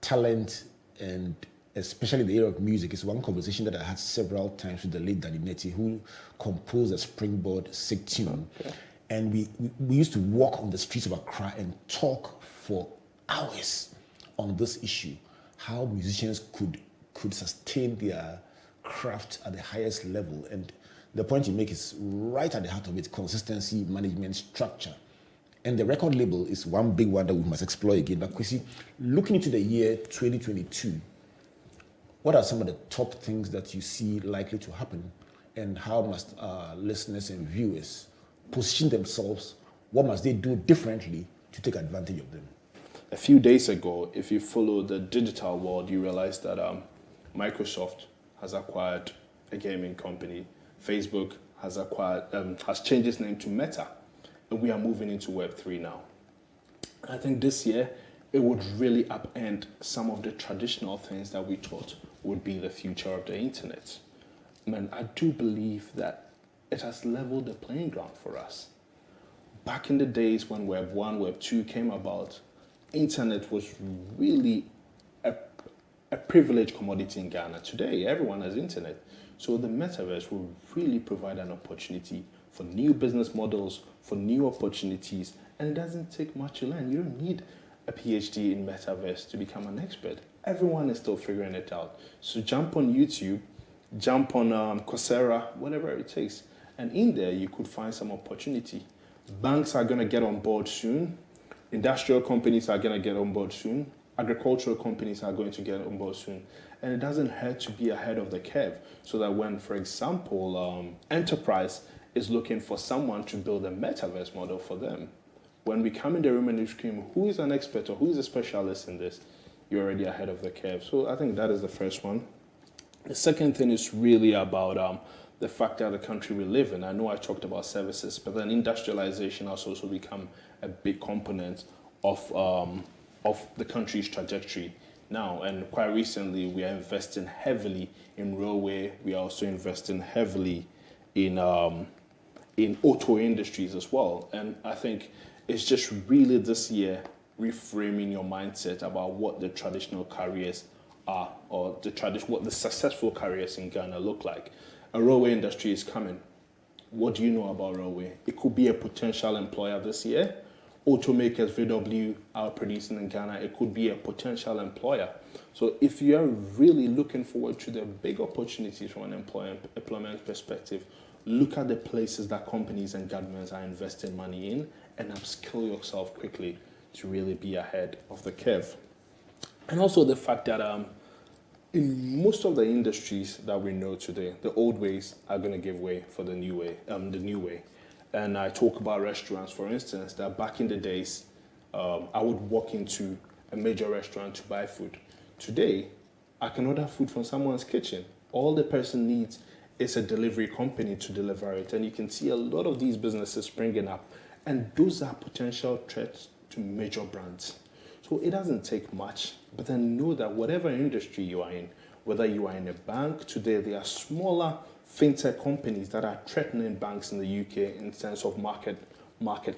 talent and especially the area of music is one conversation that I had several times with the late Danny Neti, who composed a Springboard sick tune. Okay. And we used to walk on the streets of Accra and talk for hours on this issue, how musicians could sustain their craft at the highest level. And the point you make is right at the heart of it: consistency, management, structure. And the record label is one big one that we must explore again. But Kwasi, looking into the year 2022, what are some of the top things that you see likely to happen? And how must our listeners and viewers position themselves? What must they do differently to take advantage of them?
A few days ago, if you follow the digital world, you realize that Microsoft has acquired a gaming company. Facebook has changed its name to Meta, and we are moving into Web3 now. I think this year it would really upend some of the traditional things that we thought would be the future of the internet. And I do believe that it has leveled the playing ground for us. Back in the days when Web 1, Web 2 came about, internet was really a privileged commodity in Ghana. Today, everyone has internet. So the metaverse will really provide an opportunity for new business models, for new opportunities, and it doesn't take much to learn. You don't need a PhD in metaverse to become an expert. Everyone is still figuring it out. So jump on YouTube, jump on Coursera, whatever it takes. And in there, you could find some opportunity. Banks are going to get on board soon. Industrial companies are going to get on board soon. Agricultural companies are going to get on board soon. And it doesn't hurt to be ahead of the curve, so that when, for example, enterprise is looking for someone to build a metaverse model for them, when we come in the room and you scream, who is an expert or who is a specialist in this, you're already ahead of the curve. So I think that is the first one. The second thing is really about the fact that the country we live in. I know I talked about services, but then industrialization has also become a big component of the country's trajectory now. And quite recently, we are investing heavily in railway. We are also investing heavily in auto industries as well. And I think it's just really this year reframing your mindset about what the traditional careers are, or what the successful careers in Ghana look like. A railway industry is coming. What do you know about railway? It could be a potential employer this year, automakers VW are producing in Ghana, it could be a potential employer. So if you are really looking forward to the big opportunities from an employment perspective, look at the places that companies and governments are investing money in and upskill yourself quickly to really be ahead of the curve. And also the fact that in most of the industries that we know today, the old ways are going to give way for the new way. And I talk about restaurants, for instance, that back in the days, I would walk into a major restaurant to buy food. Today, I can order food from someone's kitchen. All the person needs is a delivery company to deliver it. And you can see a lot of these businesses springing up. And those are potential threats to major brands. So it doesn't take much, but then know that whatever industry you are in, whether you are in a bank, today there are smaller fintech companies that are threatening banks in the UK in terms of market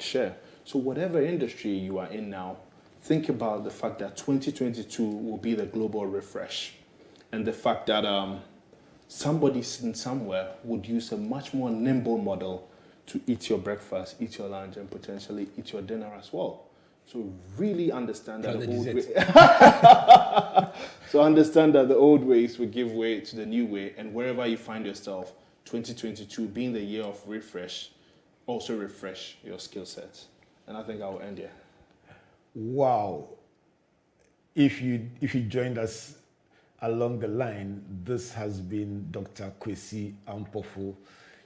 share. So whatever industry you are in now, think about the fact that 2022 will be the global refresh, and the fact that somebody sitting somewhere would use a much more nimble model to eat your breakfast, eat your lunch, and potentially eat your dinner as well. So really understand that the old ways will give way to the new way, and wherever you find yourself, 2022 being the year of refresh, also refresh your skill sets. And I think I will end here.
Wow. If you joined us along the line, this has been Dr. Kwasi Ampofo.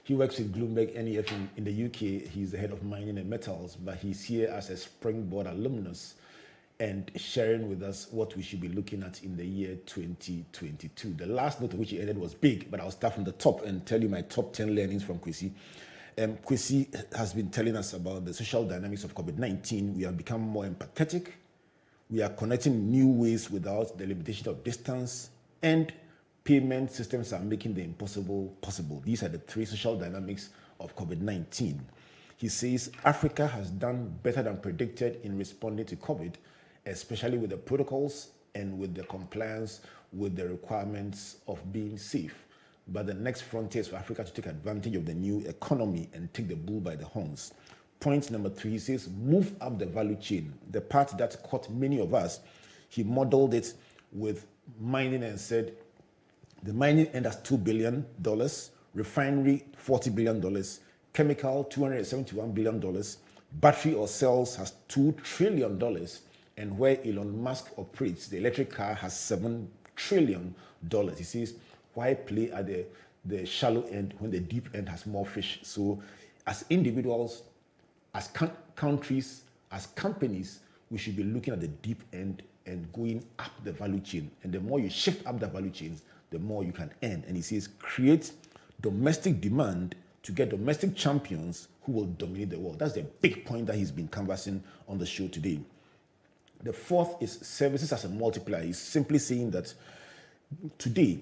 He works with BloombergNEF in the UK. He's the head of mining and metals, but he's here as a Springboard alumnus and sharing with us what we should be looking at in the year 2022. The last note of which he ended was big, but I'll start from the top and tell you my top 10 learnings from Kwasi. Kwasi has been telling us about the social dynamics of COVID-19. We have become more empathetic. We are connecting new ways without the limitation of distance, and payment systems are making the impossible possible. These are the three social dynamics of COVID-19. He says Africa has done better than predicted in responding to COVID, especially with the protocols and with the compliance with the requirements of being safe. But the next frontier is for Africa to take advantage of the new economy and take the bull by the horns. Point number 3, he says, move up the value chain. The part that caught many of us, he modeled it with mining and said, the mining end has $2 billion, refinery $40 billion, chemical $271 billion, battery or cells has $2 trillion, and where Elon Musk operates, the electric car has $7 trillion. He says, why play at the shallow end when the deep end has more fish? So as individuals, as countries, as companies, we should be looking at the deep end and going up the value chain. And the more you shift up the value chain, the more you can earn. And he says, create domestic demand to get domestic champions who will dominate the world. That's the big point that he's been canvassing on the show today. The fourth is services as a multiplier. He's simply saying that today,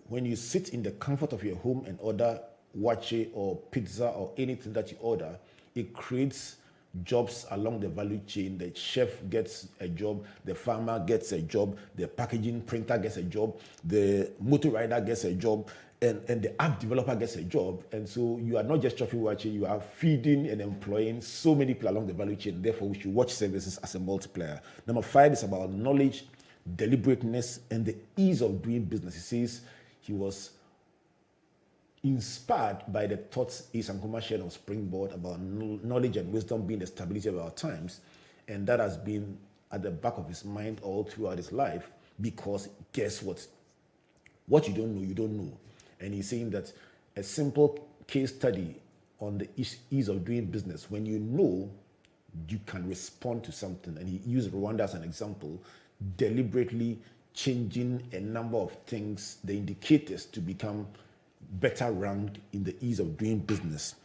when you sit in the comfort of your home and order wache or pizza or anything that you order, it creates jobs along the value chain. The chef gets a job, the farmer gets a job, the packaging printer gets a job, the motor rider gets a job, and the app developer gets a job. And so you are not just chopping wache, you are feeding and employing so many people along the value chain. Therefore, we should watch services as a multiplier. Number 5 is about knowledge, deliberateness, and the ease of doing business. He says he was inspired by the thoughts Isankuma shared on Springboard about knowledge and wisdom being the stability of our times. And that has been at the back of his mind all throughout his life, because guess what? What you don't know, you don't know. And he's saying that a simple case study on the ease of doing business, when you know, you can respond to something. And he used Rwanda as an example, deliberately changing a number of things, the indicators, to become better ranked in the ease of doing business.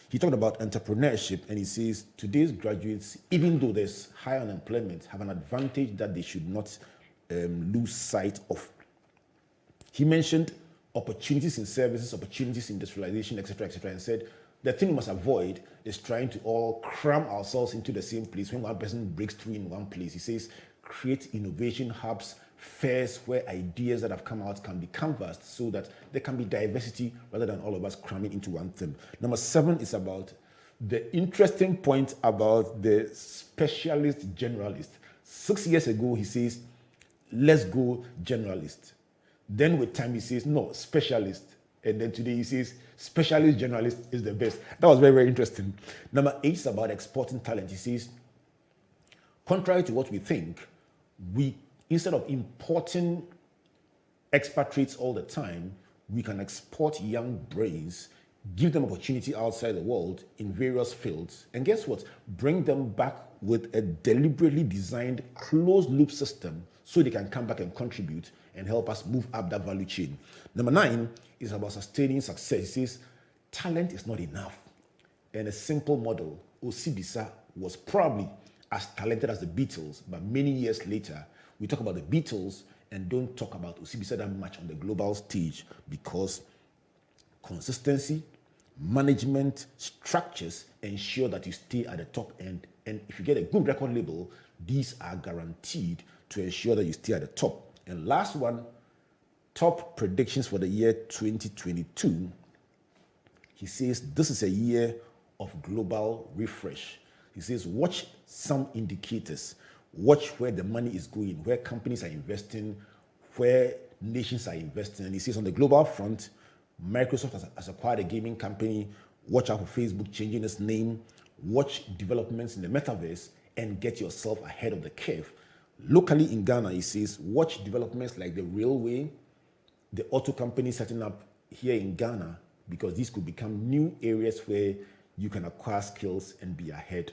He talked about entrepreneurship, and he says today's graduates, even though there's high unemployment, have an advantage that they should not lose sight of. He mentioned opportunities in services, opportunities in industrialization, etc., and said the thing we must avoid is trying to all cram ourselves into the same place. When one person breaks through in one place, he says create innovation hubs, fairs where ideas that have come out can be canvassed so that there can be diversity rather than all of us cramming into one thing. Number 7 is about the interesting point about the specialist generalist. 6 years ago, he says, let's go generalist. Then with time, he says, no, specialist. And then today he says, specialist generalist is the best. That was very, very interesting. Number 8 is about exporting talent. He says, contrary to what we think, we, instead of importing expatriates all the time, we can export young brains, give them opportunity outside the world in various fields, and guess what? Bring them back with a deliberately designed closed-loop system so they can come back and contribute and help us move up that value chain. Number 9 is about sustaining success. It says, talent is not enough. And a simple model, Osibisa was probably as talented as the Beatles, but many years later, we talk about the Beatles and don't talk about Osibisa that much on the global stage because consistency, management, structures ensure that you stay at the top end. And if you get a good record label, these are guaranteed to ensure that you stay at the top. And last one, top predictions for the year 2022. He says this is a year of global refresh. He says watch some indicators, watch where the money is going, where companies are investing, where nations are investing. And he says on the global front, Microsoft has acquired a gaming company. Watch out for Facebook changing its name. Watch developments in the metaverse and get yourself ahead of the curve. Locally in Ghana, he says, watch developments like the railway, the auto company setting up here in Ghana, because these could become new areas where you can acquire skills and be ahead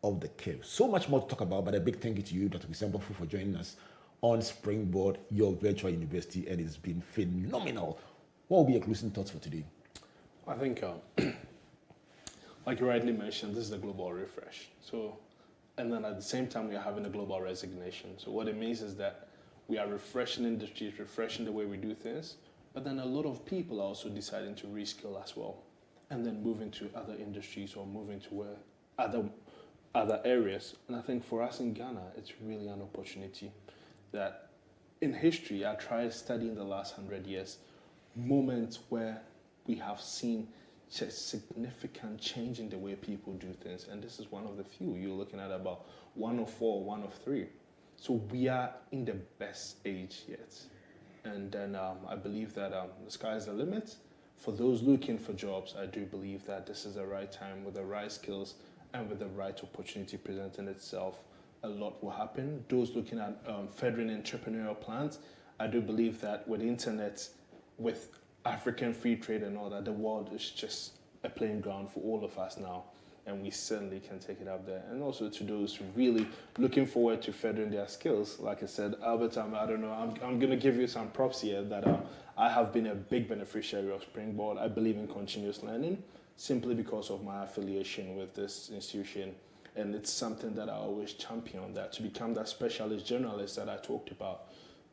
of the curve. So much more to talk about, but a big thank you to you, Dr. Kwasi Ampofo, for joining us on Springboard, your virtual university, and it's been phenomenal. What will be your closing thoughts for today?
I think, like you rightly mentioned, this is the global refresh. So, and then at the same time, we are having a global resignation. So what it means is that we are refreshing industries, refreshing the way we do things, but then a lot of people are also deciding to reskill as well, and then move into other industries or move into where other areas. And I think for us in Ghana, it's really an opportunity that in history, I tried studying the last 100 years, moments where we have seen just significant change in the way people do things. And this is one of the few. You're looking at about 1 of 4, 1 of 3. So we are in the best age yet. And then I believe that the sky is the limit. For those looking for jobs, I do believe that this is the right time with the right skills and with the right opportunity presenting itself. A lot will happen. Those looking at furthering entrepreneurial plans, I do believe that with the internet, with African free trade and all that, the world is just a playing ground for all of us now, and we certainly can take it up there. And also to those really looking forward to furthering their skills, like I said, Albert, I don't know, I'm going to give you some props here that I have been a big beneficiary of Springboard. I believe in continuous learning simply because of my affiliation with this institution, and it's something that I always champion, that to become that specialist generalist that I talked about.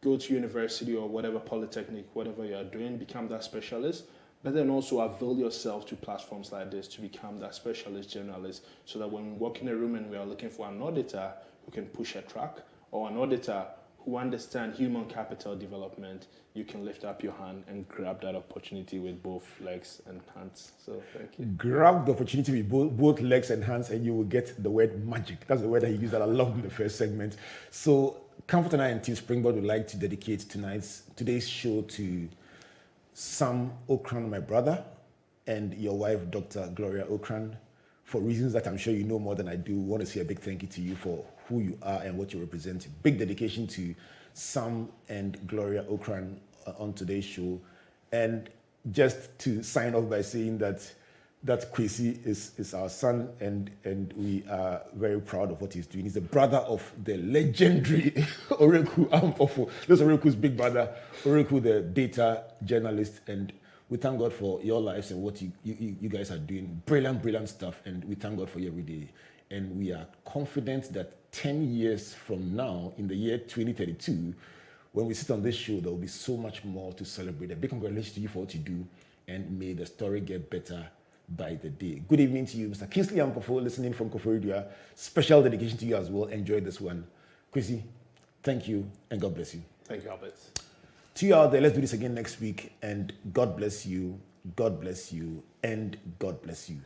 Go to university or whatever polytechnic, whatever you are doing, become that specialist, but then also avail yourself to platforms like this to become that specialist generalist, so that when we walk in a room and we are looking for an auditor who can push a track, or an auditor who understands human capital development, you can lift up your hand and grab that opportunity with both legs and hands. So thank you.
Grab the opportunity with both legs and hands and you will get the word magic. That's the word that he used that I love in the first segment. So Comfort and I and Team Springboard would like to dedicate today's show to Sam Ocran, my brother, and your wife, Dr. Gloria Ocran. For reasons that I'm sure you know more than I do, I want to say a big thank you to you for who you are and what you represent. Big dedication to Sam and Gloria Ocran on today's show. And just to sign off by saying that Kwasi is our son, and we are very proud of what he's doing. He's the brother of the legendary Kwasi Ampofo. This is Oreku's big brother, Kwasi, the data journalist, and we thank God for your lives and what you guys are doing. Brilliant stuff, and we thank God for you every day. And we are confident that 10 years from now, in the year 2032, when we sit on this show, there will be so much more to celebrate. A big congratulations to you for what you do, and may the story get better by the day. Good evening to you, Mr. Kingsley Ampofo, listening from Koforidua. Special dedication to you as well. Enjoy this one. Kwasi, thank you, and God bless you.
Thank you, Albert.
To you out there, let's do this again next week, and God bless you, and God bless you.